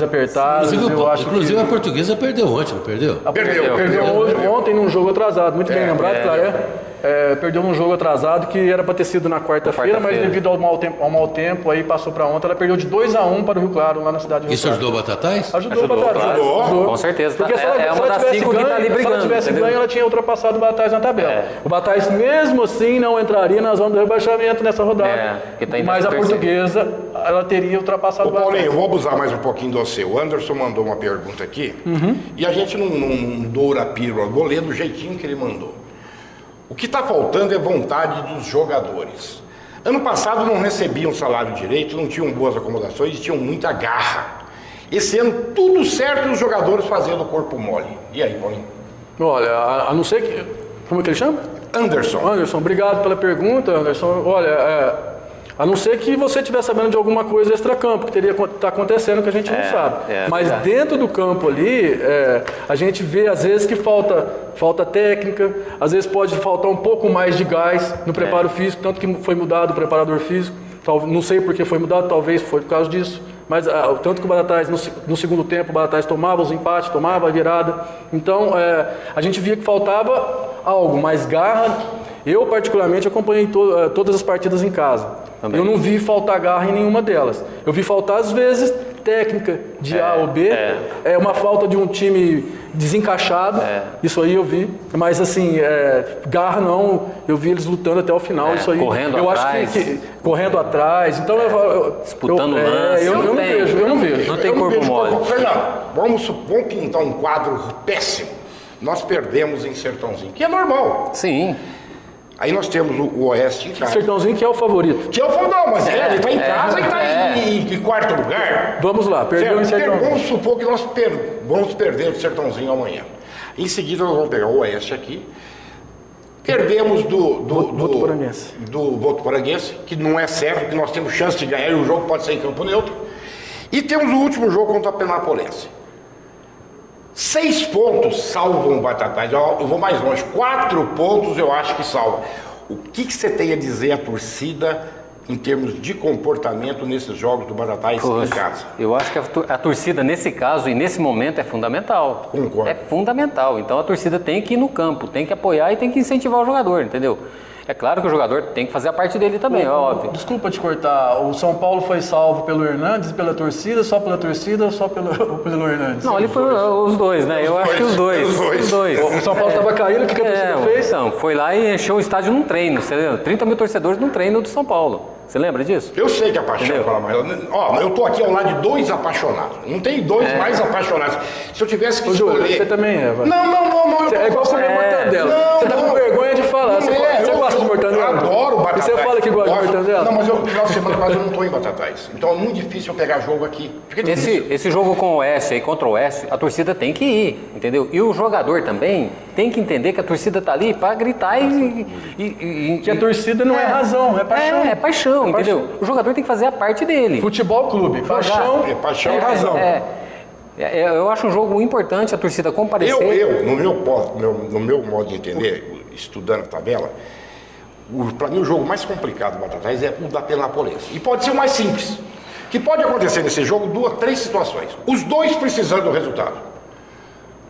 apertadas. Inclusive a Portuguesa perdeu ontem, não perdeu? Perdeu ontem num jogo atrasado, muito bem lembrado, claro. Perdeu num jogo atrasado que era para ter sido na quarta-feira, mas devido ao mau tempo, aí passou para ontem. Ela perdeu de 2-1 para o Rio Claro, lá na cidade de Rio Claro. Isso ajudou o Batatais? Ajudou o Batatais. Ajudou. Com certeza. Porque se ela tivesse ganho, ela tinha ultrapassado o Batatais na tabela. O Batatais, mesmo assim, não entraria na zona do rebaixamento nessa rodada. Mas a Portuguesa, ela teria ultrapassado o Batatais. Paulinho, eu vou abusar mais um pouquinho do você. O Anderson mandou uma pergunta aqui, e a gente não doura a pílula, vou ler do jeitinho que ele mandou. O que está faltando é vontade dos jogadores. Ano passado não recebiam salário direito, não tinham boas acomodações e tinham muita garra. Esse ano tudo certo e os jogadores fazendo o corpo mole. E aí, Paulinho? Olha, a não ser que... Como é que ele chama? Anderson, obrigado pela pergunta, Anderson. Olha, a não ser que você estiver sabendo de alguma coisa extra-campo, que teria que estar acontecendo que a gente não sabe. Mas dentro do campo ali, a gente vê às vezes que falta técnica, às vezes pode faltar um pouco mais de gás no preparo físico, tanto que foi mudado o preparador físico. Não sei por que foi mudado, talvez foi por causa disso. Mas tanto que o Batatais, no segundo tempo, o Batatais tomava os empates, tomava a virada. Então, a gente via que faltava algo, mais garra. Eu, particularmente, acompanhei todas as partidas em casa. Também. Eu não vi faltar garra em nenhuma delas. Eu vi faltar, às vezes, técnica de A ou B. É uma falta de um time desencaixado. Isso aí eu vi. Mas, assim, garra não. Eu vi eles lutando até o final. Isso aí. Correndo atrás. Correndo atrás. Então, disputando lance. Eu não vejo. Não tem corpo mole. Fernando, vamos pintar um quadro péssimo. Nós perdemos em Sertãozinho, que é normal. Sim. Aí nós temos o Oeste em casa. Sertãozinho que é o favorito. Que é o favorito, não, mas ele está em casa e está em quarto lugar. Vamos lá, perdeu em Sertãozinho. Vamos supor que nós vamos perder o Sertãozinho amanhã. Em seguida nós vamos pegar o Oeste aqui. Perdemos do Votuporanguense, que não é certo, que nós temos chance de ganhar e o jogo pode ser em campo neutro. E temos o último jogo contra a Penapolense. 6 pontos salvam o Batatais. Eu vou mais longe. 4 pontos eu acho que salva. O que você tem a dizer à torcida em termos de comportamento nesses jogos do Batatais em casa? Eu acho que a torcida, nesse caso e nesse momento, é fundamental. Concordo. É fundamental. Então a torcida tem que ir no campo, tem que apoiar e tem que incentivar o jogador, entendeu? É claro que o jogador tem que fazer a parte dele também, é óbvio. Desculpa te cortar, o São Paulo foi salvo pelo Hernandes, pela torcida, só pela torcida ou só pelo Hernandes? Não, ali foi os dois, né? Eu acho que os dois. O São Paulo estava caindo, o que a torcida fez? Então, foi lá e encheu o estádio num treino, você lembra? 30 mil torcedores num treino do São Paulo. Você lembra disso? Eu sei que a paixão fala mais. Ó, eu tô aqui ao lado de dois apaixonados. Não tem dois mais apaixonados. Se eu tivesse que escolher... Júlio, você também é, vai. Não. É igual comer mortandela. Você tá com vergonha de falar. Você gosta de mortandela? Eu adoro Batatais. E você fala que gosta de mortandela? Não, mas no final de semana quase eu não tô em Batatais. Então é muito difícil eu pegar jogo aqui. Esse jogo com o Oeste aí, contra o Oeste, a torcida tem que ir, entendeu? E o jogador também tem que entender que a torcida tá ali para gritar que a torcida não é razão, é paixão. É paixão, entendeu? O jogador tem que fazer a parte dele. Futebol clube, paixão e razão. Eu acho um jogo importante a torcida comparecer. No meu modo de entender, estudando a tabela, para mim o jogo mais complicado do Batatais é o da Penapolense. E pode ser o mais simples. Que pode acontecer nesse jogo 3 situações. Os dois precisando do resultado.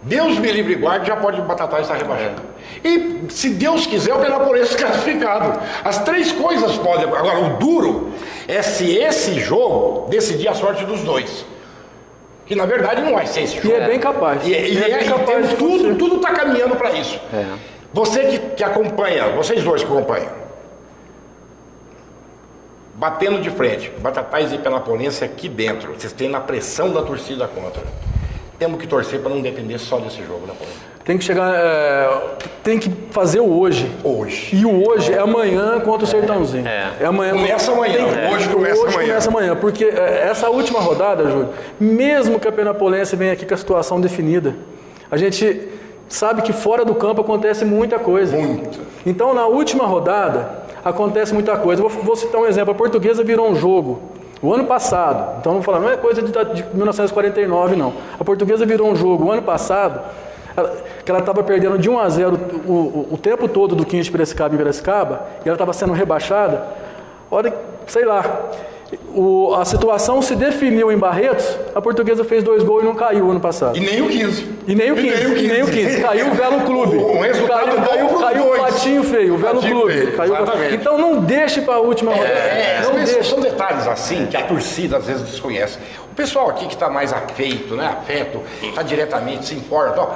Deus me livre e guarde, já pode o Batatais estar rebaixando. E se Deus quiser, o Penapolense classificado. As 3 coisas podem. Agora, o duro é se esse jogo decidir a sorte dos dois. Que na verdade não vai ser esse jogo. E é bem capaz. Tudo está caminhando para isso. Você que acompanha, vocês dois que acompanham, batendo de frente, Batatais e Penapolense aqui dentro, vocês têm na pressão da torcida contra. Temos que torcer para não depender só desse jogo, né, Paulo? Tem que chegar, tem que fazer o hoje. E o hoje é amanhã contra o Sertãozinho. É amanhã. Começa amanhã. Hoje começa amanhã. Porque essa última rodada, Júlio, mesmo que a Penapolense venha aqui com a situação definida, a gente sabe que fora do campo acontece muita coisa. Então, na última rodada, acontece muita coisa. Vou citar um exemplo. A Portuguesa virou um jogo o ano passado. Então, não vou falar, não é coisa de 1949, não. A Portuguesa virou um jogo o ano passado, que ela estava perdendo de 1-0 o tempo todo do 15 de Piracicaba em Piracicaba, e ela estava sendo rebaixada. Olha, sei lá, a situação se definiu em Barretos, a Portuguesa fez 2 gols e não caiu ano passado. E nem o 15. E nem o 15. Caiu o Velo Clube. Caiu o Patinho Feio, o Velo Clube. Então não deixe para a última rodada. São detalhes assim que a torcida às vezes desconhece. O pessoal aqui que está mais afeito, né? Afeto, está diretamente, se importa. Ó,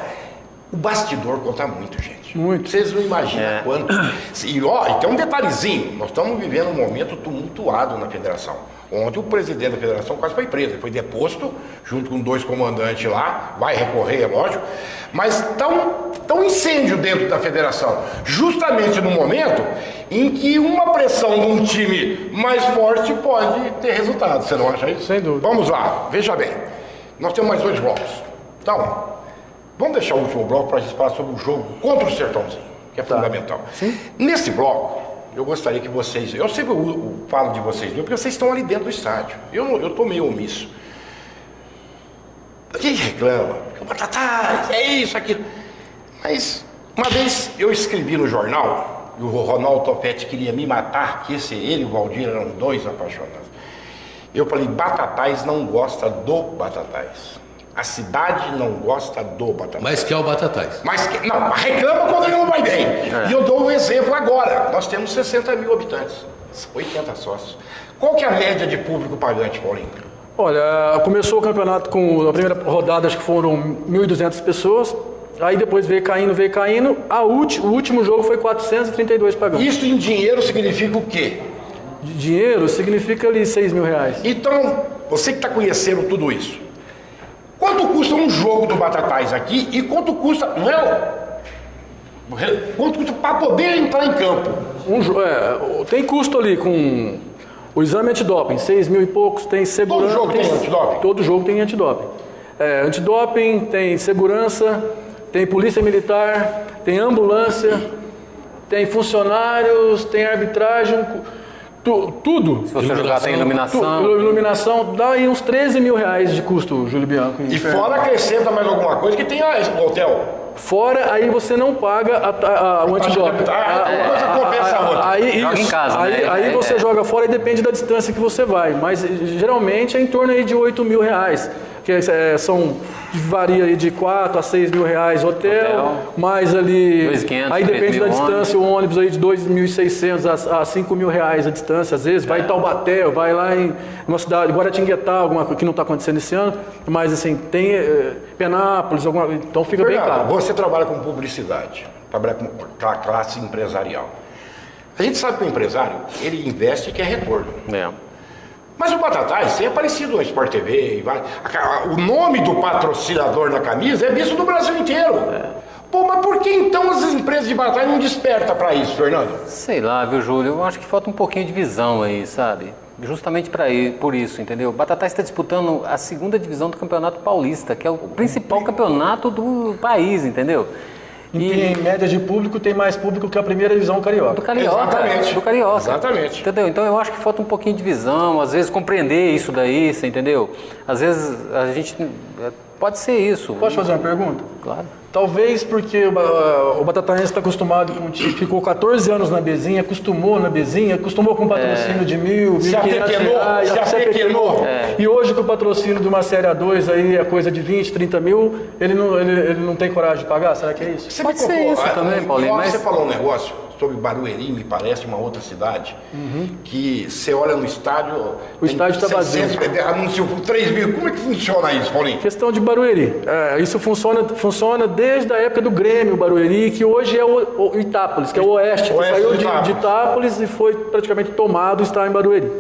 o bastidor conta muito, gente. Muito. Vocês não imaginam quanto. E tem um detalhezinho. Nós estamos vivendo um momento tumultuado na federação. Ontem o presidente da federação quase foi preso. Ele foi deposto, junto com 2 comandantes lá. Vai recorrer, é lógico. Mas está um incêndio dentro da federação. Justamente no momento em que uma pressão de um time mais forte pode ter resultado. Você não acha isso? Sem dúvida. Vamos lá, veja bem. Nós temos mais 2 blocos. Então, vamos deixar o último bloco para a gente falar sobre o jogo contra o Sertãozinho, que é fundamental. Sim. Nesse bloco, eu gostaria que vocês... Eu sempre falo de vocês, porque vocês estão ali dentro do estádio. Eu estou meio omisso. Quem reclama? O Batatais, é isso, aquilo. Mas, uma vez eu escrevi no jornal, e o Ronaldo Topete queria me matar, que ele e o Valdir eram 2 apaixonados. Eu falei, Batatais não gosta do Batatais. A cidade não gosta do Batatais. Mas que é o Batatais. Não, reclama quando ele não vai bem. E eu dou um exemplo agora. Nós temos 60 mil habitantes, 80 sócios. Qual que é a média de público pagante, Paulinho? Olha, começou o campeonato com a primeira rodada, acho que foram 1.200 pessoas. Aí depois veio caindo. O último jogo foi 432 pagantes. Isso em dinheiro significa o quê? Dinheiro significa ali R$6.000. Então, você que está conhecendo tudo isso, quanto custa um jogo do Batatais aqui e quanto custa, quanto custa para poder entrar em campo? Tem custo ali com o exame antidoping, 6 mil e poucos, tem segurança. Todo jogo tem antidoping? Todo jogo tem antidoping. Antidoping, tem segurança, tem polícia militar, tem ambulância, tem funcionários, tem arbitragem, tudo. Se você jogar tem iluminação. Iluminação, dá aí uns R$13 mil de custo, Júlio Bianco. E fora acrescenta mais alguma coisa que tem o hotel. Fora, aí você não paga o antidoping. Uma coisa compensa a outra. Joga em casa, né? Aí você joga fora e depende da distância que você vai. Mas geralmente é em torno aí de R$8.000. Que varia aí de 4 a 6 mil reais hotel, mais ali. 2.500, aí depende da 3.000 distância, o ônibus aí de 2.600 a 5 mil reais a distância, às vezes, vai em Taubaté, vai lá em uma cidade, Guaratinguetá, alguma coisa que não está acontecendo esse ano, mas assim, tem Penápolis, então fica bem caro. Você trabalha com publicidade, trabalha com a classe empresarial. A gente sabe que o empresário, ele investe e quer retorno. Mas o Batatais tem aparecido no Sport TV, o nome do patrocinador na camisa é visto no Brasil inteiro. Pô, mas por que então as empresas de Batatais não despertam para isso, Fernando? Sei lá, viu, Júlio? Eu acho que falta um pouquinho de visão aí, sabe? Justamente por isso, entendeu? O Batatais está disputando a 2ª divisão do Campeonato Paulista, que é o principal campeonato do país, entendeu? E em média de público, tem mais público que a 1ª divisão carioca. Do Carioca. Exatamente. Do Carioca. Exatamente. Entendeu? Então eu acho que falta um pouquinho de visão, às vezes compreender isso daí, você entendeu? Às vezes a gente... Pode ser isso. Posso fazer uma pergunta? Claro. Talvez porque o Batataense está acostumado com o time, ficou 14 anos na Bezinha, acostumou com um patrocínio de R$1.000, R$1.500, se apequenou. E hoje com o patrocínio de uma Série A2 aí é coisa de 20, 30 mil, ele não tem coragem de pagar? Será que é isso? Pode ser isso também, Paulinho. Você falou um negócio sobre Barueri, me parece, uma outra cidade, que você olha no estádio... O estádio está vazio. Anunciou por 3 mil. Como é que funciona isso, Paulinho? Questão de Barueri. Isso funciona desde a época do Grêmio Barueri, que hoje é o Itápolis, que é o Oeste, que saiu de Itápolis e foi praticamente tomado, está em Barueri.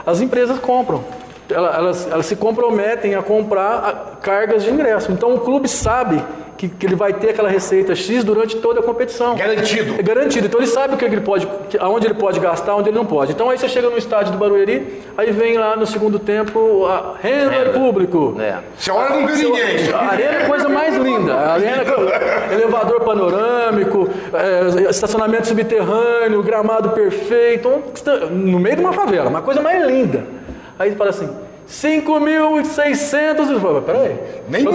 As empresas compram. Elas se comprometem a comprar cargas de ingresso. Então o clube sabe que ele vai ter aquela receita X durante toda a competição. Garantido. É garantido. Então ele sabe o que ele pode, aonde ele pode gastar, onde ele não pode. Então aí você chega no estádio do Barueri, aí vem lá no segundo tempo a renda público. Você olha não vê ninguém. A arena é a coisa mais linda. A arena com elevador panorâmico, estacionamento subterrâneo, gramado perfeito, no meio de uma favela, uma coisa mais linda. Aí fala assim, 5.600. Peraí. Eu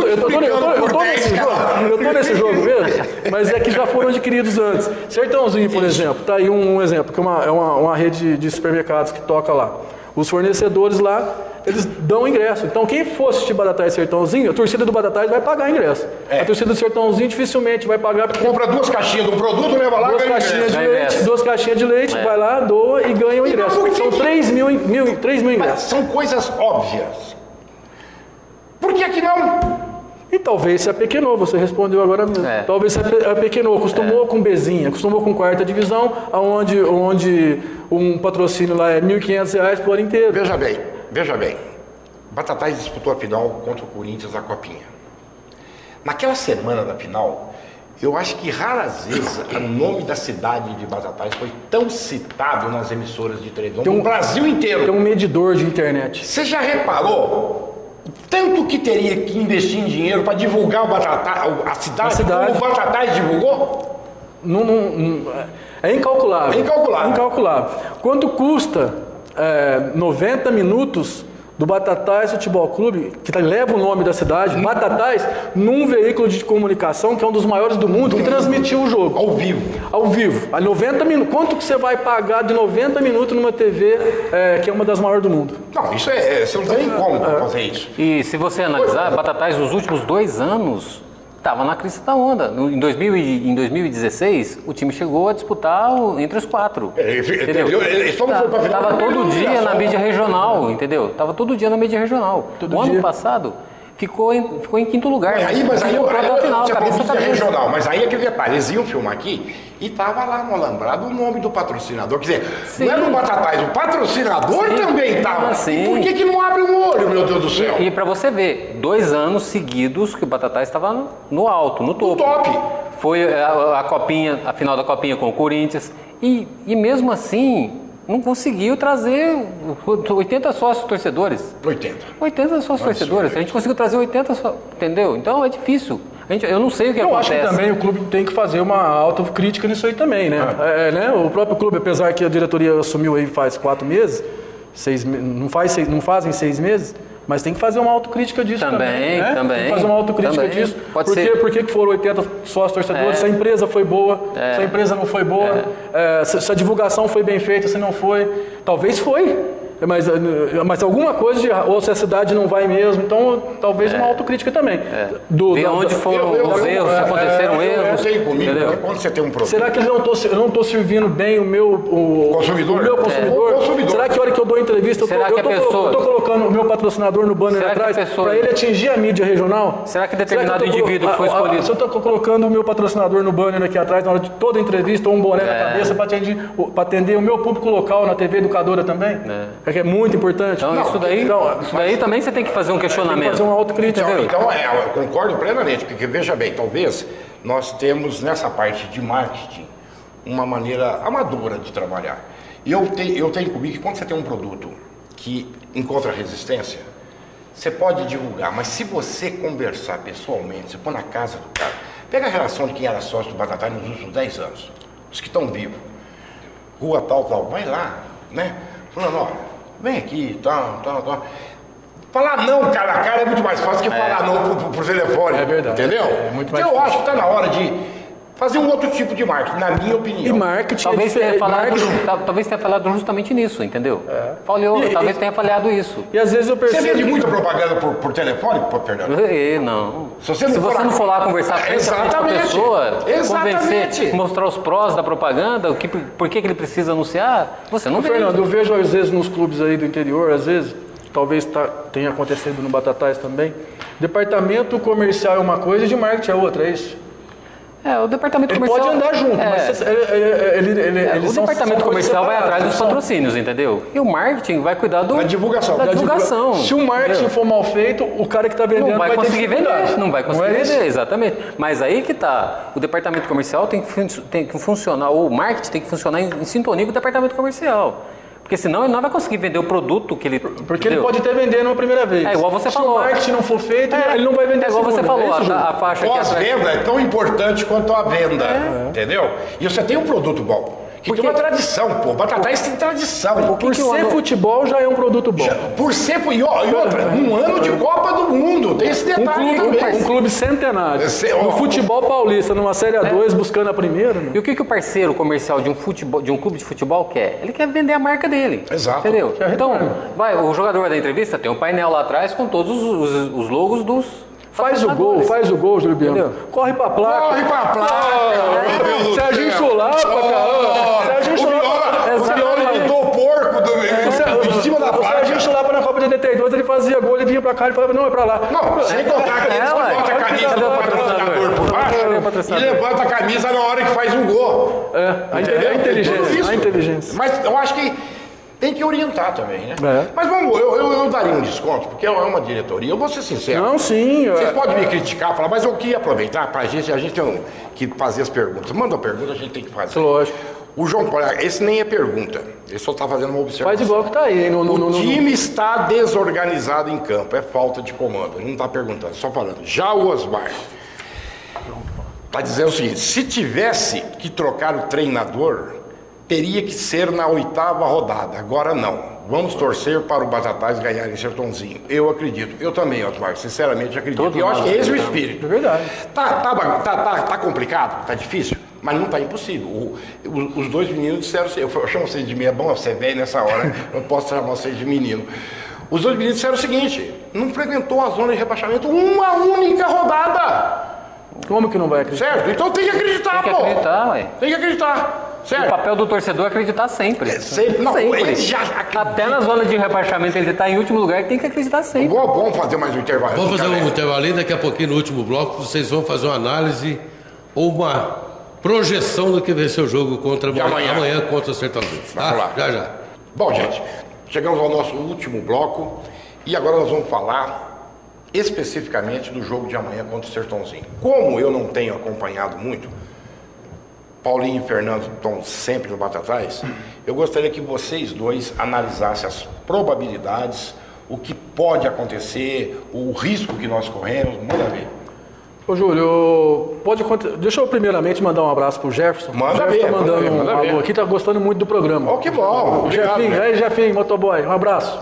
tô nesse jogo mesmo, mas é que já foram adquiridos antes. Sertãozinho, por exemplo, tá aí um exemplo, que é uma rede de supermercados que toca lá. Os fornecedores lá, eles dão ingresso. Então, quem for assistir Batatais e Sertãozinho, a torcida do Batatais vai pagar ingresso. A torcida do Sertãozinho dificilmente vai pagar. Porque compra 2 caixinhas de um produto, leva lá, duas caixinhas de leite, vai lá, doa e ganha o ingresso. São 3 mil ingressos. São coisas óbvias. Por que não? E talvez se apequenou, você respondeu agora mesmo. Talvez se apequenou, acostumou com Bezinha, acostumou com 4ª divisão, onde um patrocínio lá é R$1.500 por ano inteiro. Veja bem. Batatais disputou a final contra o Corinthians na Copinha. Naquela semana da final, eu acho que raras vezes o nome da cidade de Batatais foi tão citado nas emissoras de televisão no Brasil inteiro. Tem um medidor de internet. Você já reparou tanto que teria que investir em dinheiro para divulgar a cidade como o Batatais divulgou? É incalculável. Incalculável. Quanto custa 90 minutos do Batatais Futebol Clube, que leva o nome da cidade, Batatais, num veículo de comunicação que é um dos maiores do mundo, que transmitiu o jogo. Ao vivo. A 90 minutos. Quanto que você vai pagar de 90 minutos numa TV que é uma das maiores do mundo? Não, isso você não tem como fazer isso. E se você analisar, Batatais nos últimos 2 anos estava na crista da onda. Em 2016, o time chegou a disputar entre os 4. Estava todo dia na mídia regional, entendeu? Estava todo dia na mídia regional. O ano passado ficou em 5º lugar. Mas aí regional, mas aí aquele detalhe, eles iam filmar aqui e tava lá no alambrado o nome do patrocinador. Quer dizer, não era no Batatais, o patrocinador também estava. Por que não abre o olho, meu Deus do céu? E para você ver, 2 anos seguidos que o Batatais estava no alto, no topo. Foi a final da Copinha com o Corinthians. E mesmo assim, não conseguiu trazer 80 sócios torcedores. 80 sócios torcedores. A gente conseguiu trazer 80 sócios, entendeu? Então é difícil. Eu não sei o que acontece. Eu acho que também o clube tem que fazer uma autocrítica nisso aí também, né? Né? O próprio clube, apesar que a diretoria assumiu aí faz 4 meses, não fazem 6 meses, Mas tem que fazer uma autocrítica disso também. Né? Também. Tem que fazer uma autocrítica disso. Por que foram 80 sócios torcedores? Se a empresa foi boa, se a empresa não foi boa, se a divulgação foi bem feita, se não foi. Talvez foi. Mas alguma coisa, ou se a cidade não vai mesmo, então talvez uma autocrítica também. Ver onde foram os erros, se aconteceram erros. Eu tenho comigo, né? Quando você tem um produto. Será que eu não estou servindo bem o meu consumidor? O meu consumidor? Será que a hora que eu dou entrevista, eu estou colocando o meu patrocinador no banner atrás para ele atingir a mídia regional? Será que determinado indivíduo que foi escolhido? Se eu estou colocando o meu patrocinador no banner aqui atrás, na hora de toda entrevista, ou um boné na cabeça para atender o meu público local na TV educadora também? Que é muito importante. Então, isso daí também você tem que fazer um questionamento. Tem que fazer uma autocrítica. Então, eu concordo plenamente, porque veja bem, talvez nós temos nessa parte de marketing uma maneira amadora de trabalhar. E eu tenho comigo que quando você tem um produto que encontra resistência, você pode divulgar, mas se você conversar pessoalmente, você põe na casa do cara, pega a relação de quem era sócio do Batatais nos últimos 10 anos, os que estão vivos, rua tal, vai lá, né? Falando, olha, vem aqui, tal. Falar não cara a cara é muito mais fácil que falar não por telefone. É verdade. Entendeu? Muito mais difícil. Eu acho que está na hora de fazer um outro tipo de marketing, na minha opinião. E marketing talvez tenha falado justamente nisso, entendeu? Talvez tenha falhado isso. E às vezes eu percebo... Você vende muita propaganda por telefone, Fernando? Não. Se você não for lá conversar frente a frente com a pessoa, convencer, mostrar os prós da propaganda, por que ele precisa anunciar, você não vende. Fernando, eu vejo às vezes nos clubes aí do interior, às vezes, talvez tenha acontecido no Batatais também, departamento comercial é uma coisa e de marketing é outra, é isso? O departamento comercial... pode andar junto, mas o departamento comercial vai atrás dos patrocínios, entendeu? E o marketing vai cuidar da divulgação. Se o marketing for mal feito, o cara que está vendendo não vai conseguir vender. Não vai conseguir vender, exatamente. Mas aí que tá. O departamento comercial tem que funcionar, o marketing tem que funcionar em sintonia com o departamento comercial. Porque senão ele não vai conseguir vender o produto que ele... Porque ele pode até vender numa primeira vez. Igual você falou. Se o marketing não for feito, ele não vai vender. Igual você falou, a faixa aqui. Pós-venda é tão importante quanto a venda, entendeu? E você tem um produto bom. Que tem uma tradição, pô. Batatais tem tradição. Por ser futebol já é um produto bom. Por ser... E outra, um ano de Copa do Mundo. Tem esse detalhe também. Um clube centenário. O futebol paulista, numa Série A2, buscando a primeira. E o que o parceiro comercial de um clube de futebol quer? Ele quer vender a marca dele. Exato. Entendeu? Então, o jogador da entrevista tem um painel lá atrás com todos os logos dos... Faz o gol, Júlio Bianco. Corre pra placa. Serginho Chulapa, cara. Serginho Chulapa. Você botou o porco em cima da placa. O Serginho Chulapa na Copa de 82, ele fazia gol, ele vinha pra cá e falava, não, é pra lá. Não, sem contar que ele bota a camisa do patrocinador por baixo e levanta a camisa na hora que faz um gol. A inteligência. Mas eu acho que tem que orientar também, né? Mas vamos, eu daria um desconto, porque é uma diretoria. Eu vou ser sincero. Não, sim. Vocês podem me criticar, falar, mas eu queria aproveitar para a gente tem que fazer as perguntas. Manda a pergunta, a gente tem que fazer. Lógico. O João Paulo, esse nem é pergunta, ele só está fazendo uma observação. Faz igual que está aí. O time está desorganizado em campo, é falta de comando. Ele não está perguntando, só falando. Já o Osmar está dizendo o seguinte, se tivesse que trocar o treinador... teria que ser na 8ª rodada, agora não. Vamos torcer para o Batatais ganhar em Sertãozinho. Eu acredito. Eu também, Osmar, sinceramente acredito. Eu acho que esse é o espírito. É verdade. Tá complicado? Tá difícil? Mas não tá impossível. Os dois meninos disseram assim, eu chamo vocês de menino, é bom, você é velho nessa hora, eu não posso chamar vocês de menino. Os dois meninos disseram o seguinte, não frequentou a zona de rebaixamento uma única rodada. Como que não vai acreditar? Certo? Então tem que acreditar, pô. Tem que acreditar, ué. Tem que acreditar. Certo. O papel do torcedor é acreditar sempre. Sempre. Não, ele já até na zona de rebaixamento ele está em último lugar, tem que acreditar sempre. Vamos fazer mais um intervalo. Vamos fazer um intervalo e daqui a pouquinho no último bloco vocês vão fazer uma análise ou uma projeção do que vai ser o jogo contra amanhã contra o Sertãozinho. Já. Bom, gente, chegamos ao nosso último bloco e agora nós vamos falar especificamente do jogo de amanhã contra o Sertãozinho. Como eu não tenho acompanhado muito, Paulinho e Fernando estão sempre no Batatais, eu gostaria que vocês dois analisassem as probabilidades, o que pode acontecer, o risco que nós corremos. Manda ver. Ô Júlio, deixa eu primeiramente mandar um abraço pro Jefferson. Manda ver. Tá mandando um alô aqui, tá gostando muito do programa. Oh, que bom. Jefinho, aí Jefinho, motoboy, um abraço.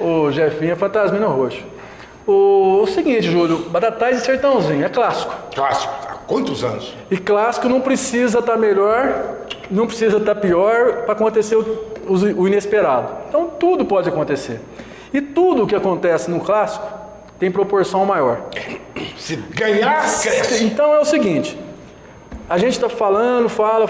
O Jefinho é fantasminha roxo. O seguinte, Júlio, Batatais e Sertãozinho, é clássico. Clássico. Há quantos anos? E clássico não precisa estar melhor, não precisa estar pior para acontecer o inesperado. Então tudo pode acontecer. E tudo que acontece no clássico tem proporção maior. Se ganhar, cresce. Então é o seguinte, a gente está falando, fala,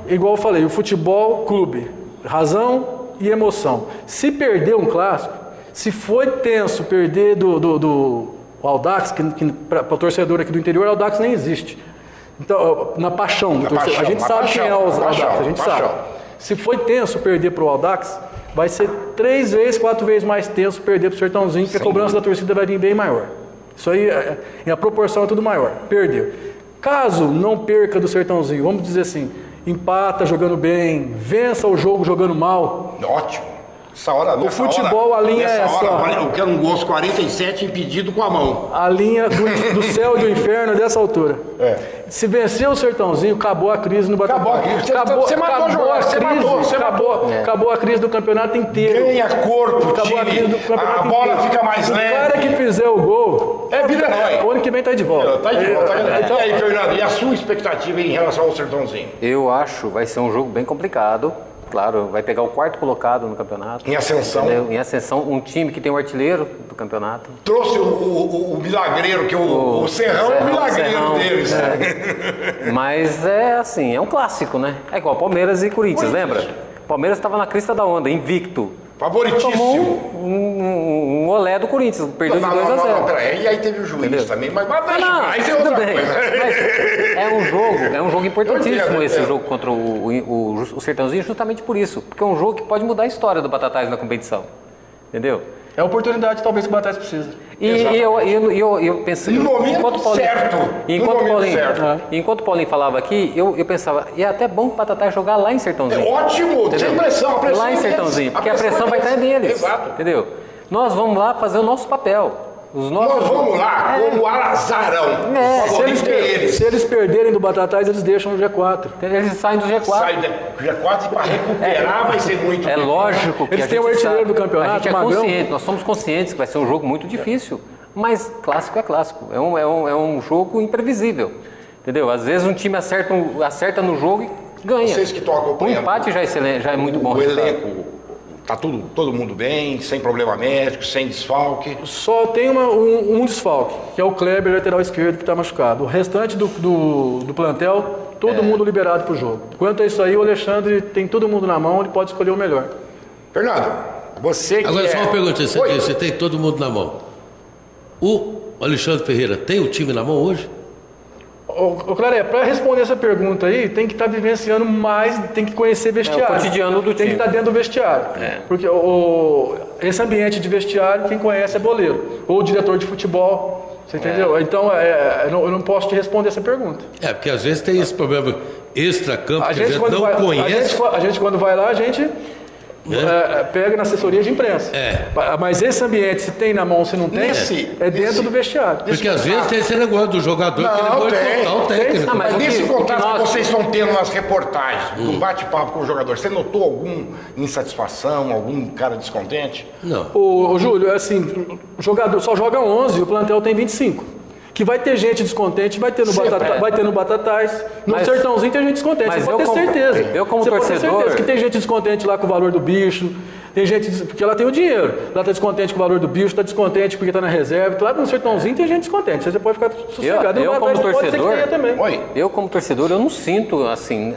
igual eu falei, o futebol, clube, razão e emoção. Se perder um clássico, se foi tenso perder do Audax, que para o torcedor aqui do interior, o Audax nem existe. Então, na paixão do torcedor. A gente sabe quem é o Audax, a gente sabe. Se foi tenso perder para o Audax, vai ser 3 vezes, 4 vezes mais tenso perder para o Sertãozinho, porque a cobrança da torcida vai vir bem maior. Isso aí, a proporção é tudo maior. Perdeu. Caso não perca do Sertãozinho, vamos dizer assim, empata jogando bem, vença o jogo jogando mal. Ótimo. Essa hora, o futebol, a linha é só. Eu quero um gol 47 impedido com a mão. A linha do céu e do inferno é dessa altura. Se vencer o Sertãozinho, acabou a crise no Batatais. Você matou o jogo. Acabou a crise do campeonato inteiro. Ganha corpo, acabou a crise do campeonato a bola inteiro. Fica mais leve. O cara que fizer o gol, o ano que vem tá de volta. Então, e aí, Fernando, e a sua expectativa em relação ao Sertãozinho? Eu acho que vai ser um jogo bem complicado. Claro, vai pegar o 4º colocado no campeonato. Em ascensão. Entendeu? Em ascensão, um time que tem o artilheiro do campeonato. Trouxe o milagreiro, que o Serrão é o milagreiro deles. Mas é assim, é um clássico, né? É igual Palmeiras e Corinthians, lembra? Palmeiras estava na crista da onda, invicto. Favoritíssimo. Tomou um olé do Corinthians, perdeu de 2-0. Não, peraí, e aí teve o juiz também, mas deixa, é outra coisa. Mas é um jogo importantíssimo esse jogo contra o Sertãozinho, justamente por isso, porque é um jogo que pode mudar a história do Batatais na competição, entendeu? É a oportunidade talvez que o Batatais precisa. E eu pensei, enquanto o Paulinho falava aqui, eu pensava, e é até bom o Batatais jogar lá em Sertãozinho. É ótimo, sem pressão, a pressão lá em Sertãozinho, porque a pressão vai estar neles. Exato. Entendeu? Nós vamos lá fazer o nosso papel. Nós vamos lá como azarão. Se eles perderem do Batatais, eles deixam no G4. Eles saem do G4. Saem do G4 e para recuperar vai ser muito difícil. Lógico que eles têm o artilheiro do campeonato. A gente é consciente, nós somos conscientes que vai ser um jogo muito difícil. Mas clássico é clássico. É um jogo imprevisível. Entendeu? Às vezes um time acerta no jogo e ganha. Vocês que estão acompanhando. O empate já é muito bom. O elenco. Tá todo mundo bem, sem problema médico, sem desfalque. Só tem um desfalque, que é o Kleber, lateral esquerdo, que está machucado. O restante do plantel, todo mundo liberado para o jogo. Quanto a isso aí, o Alexandre tem todo mundo na mão, ele pode escolher o melhor. Fernando, você que Agora só uma pergunta, você tem todo mundo na mão. O Alexandre Ferreira tem o time na mão hoje? Claro, para responder essa pergunta aí, tem que estar vivenciando mais, tem que conhecer vestiário. É o cotidiano do time. Tem que estar dentro do vestiário. Porque esse ambiente de vestiário, quem conhece é boleiro. Ou diretor de futebol, você entendeu? Então, eu não posso te responder essa pergunta. Porque às vezes tem esse problema extra-campo que a gente não conhece. A gente, quando vai lá, a gente pega na assessoria de imprensa. Mas esse ambiente, se tem na mão, se não tem, dentro do vestiário. Porque às vezes tem esse negócio do jogador que ele pode contar o técnico. Mas nesse contato que vocês estão tendo nas reportagens, no bate-papo com o jogador, você notou alguma insatisfação, algum cara descontente? Não. Ô Júlio, assim, o jogador só joga 11 e o plantel tem 25. Que vai ter gente descontente, vai ter no Batatais, no Sertãozinho tem gente descontente, você pode ter certeza. Eu como torcedor... que tem gente descontente lá com o valor do bicho, tem gente, porque ela tem o dinheiro, ela está descontente com o valor do bicho, está descontente porque está na reserva, lá no Sertãozinho tem gente descontente, você pode ficar sossegado. Eu como torcedor, eu não sinto assim,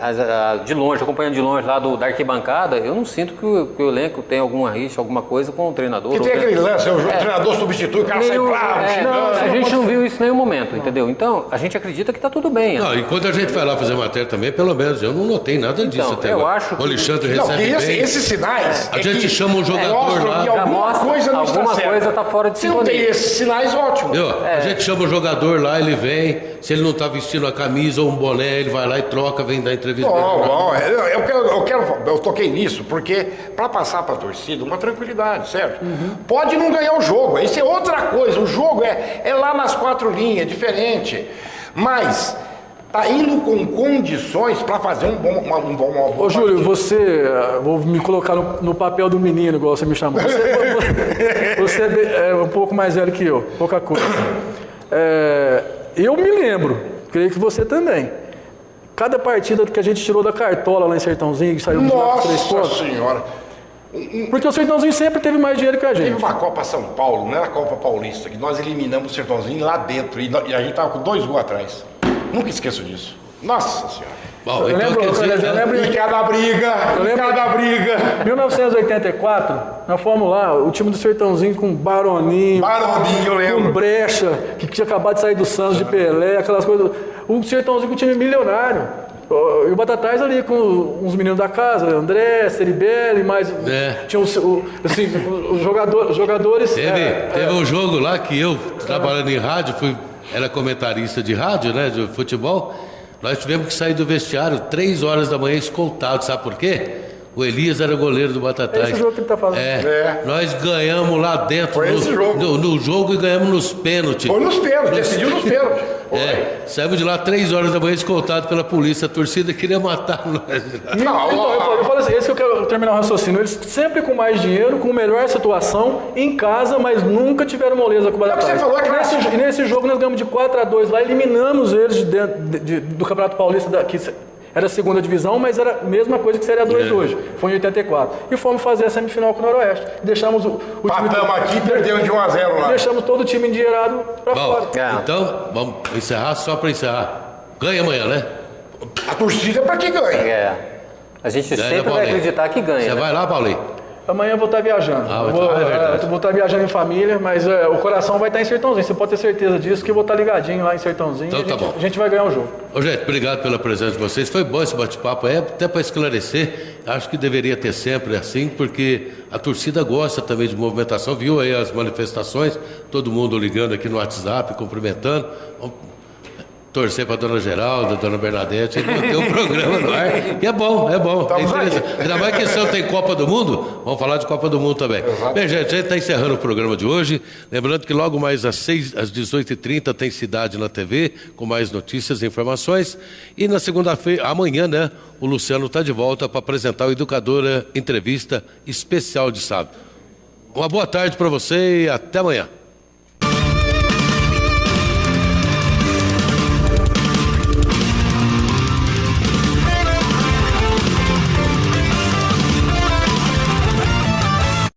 de longe, acompanhando de longe lá da arquibancada, eu não sinto que o elenco tem alguma rixa, alguma coisa com o treinador. Que tem aquele lance, o treinador substitui, o cara sai bravo, xingando. A gente não viu isso em nenhum momento, entendeu? Então, a gente acredita que está tudo bem. Não, e quando a gente vai lá fazer matéria também, pelo menos, eu não notei nada disso até agora. Eu acho que... O Alexandre recebe bem. Esses sinais... A gente chama um jogador lá... Que alguma coisa não está certa. Coisa está fora de sintonia. Se não tem esses sinais, ótimo. A gente chama o jogador lá, ele vem, se ele não está vestindo a camisa ou um boné, ele vai lá e troca, vem dar entrevista. Eu toquei nisso, porque para passar para a torcida, uma tranquilidade, certo? Pode não ganhar o jogo, isso é outra coisa, o jogo é lá nas 4 linhas, diferente. Mas está indo com condições para fazer uma boa Ô Júlio, vou me colocar no papel do menino, igual você me chamou. Você é um pouco mais velho que eu, pouca coisa. Eu me lembro, creio que você também. Cada partida que a gente tirou da cartola lá em Sertãozinho, que saiu dos 3 pontos. Nossa Senhora! Porque o Sertãozinho sempre teve mais dinheiro que a gente. Teve uma Copa São Paulo, não era a Copa Paulista, que nós eliminamos o Sertãozinho lá dentro e a gente tava com 2 gols atrás. Nunca esqueço disso. Nossa Senhora! Bom, Eu lembro. E cada briga! 1984, nós fomos lá, o time do Sertãozinho com Baroninho, Eu lembro. com Brecha, que tinha acabado de sair do Santos de Pelé, aquelas coisas. O Sertãozinho com um time milionário. E o Batatais ali com uns meninos da casa, André, Ceribelli, mais. Tinha os jogadores. Teve um jogo lá que eu, trabalhando em rádio, era comentarista de rádio, né, de futebol. Nós tivemos que sair do vestiário 3 horas da manhã escoltado, sabe por quê? O Elias era goleiro do Batatais. Esse jogo que ele tá falando. Nós ganhamos lá dentro no jogo e ganhamos nos pênaltis. Foi nos pênaltis, decidiu nos pênaltis. Saímos de lá 3 horas da manhã escoltado pela polícia. A torcida queria matar nós. Então, eu falo assim, esse que eu quero terminar o raciocínio. Eles sempre com mais dinheiro, com melhor situação, em casa, mas nunca tiveram moleza com o Batatais. Você falou que nesse jogo nós ganhamos de 4-2 lá, eliminamos eles do Campeonato Paulista, que era a 2ª divisão, mas era a mesma coisa que Série A2 hoje. Foi em 84. E fomos fazer a semifinal com o Noroeste. Deixamos o time... Patamos aqui e perdemos de 1-0 lá. Deixamos todo o time endinheirado pra fora. Então, vamos encerrar só para encerrar. Ganha amanhã, né? A torcida é para que ganha. A gente sempre vai acreditar que ganha. Você vai lá, Paulinho? Amanhã eu vou estar viajando. Vou estar viajando em família, mas o coração vai estar em Sertãozinho. Você pode ter certeza disso, que eu vou estar ligadinho lá em Sertãozinho. Então tá bom. A gente vai ganhar o jogo. Ô, gente, obrigado pela presença de vocês. Foi bom esse bate-papo, até para esclarecer. Acho que deveria ter sempre assim, porque a torcida gosta também de movimentação. Viu aí as manifestações, todo mundo ligando aqui no WhatsApp, cumprimentando. Vamos torcer para a dona Geralda, a dona Bernadette, e manter o programa no ar. E é bom. É interessante. Ainda mais que esse ano tem Copa do Mundo, vamos falar de Copa do Mundo também. Bem, gente, a gente está encerrando o programa de hoje. Lembrando que logo mais às 18h30 tem Cidade na TV, com mais notícias e informações. E na segunda-feira, amanhã, né, o Luciano está de volta para apresentar o Educadora Entrevista Especial de sábado. Uma boa tarde para você e até amanhã.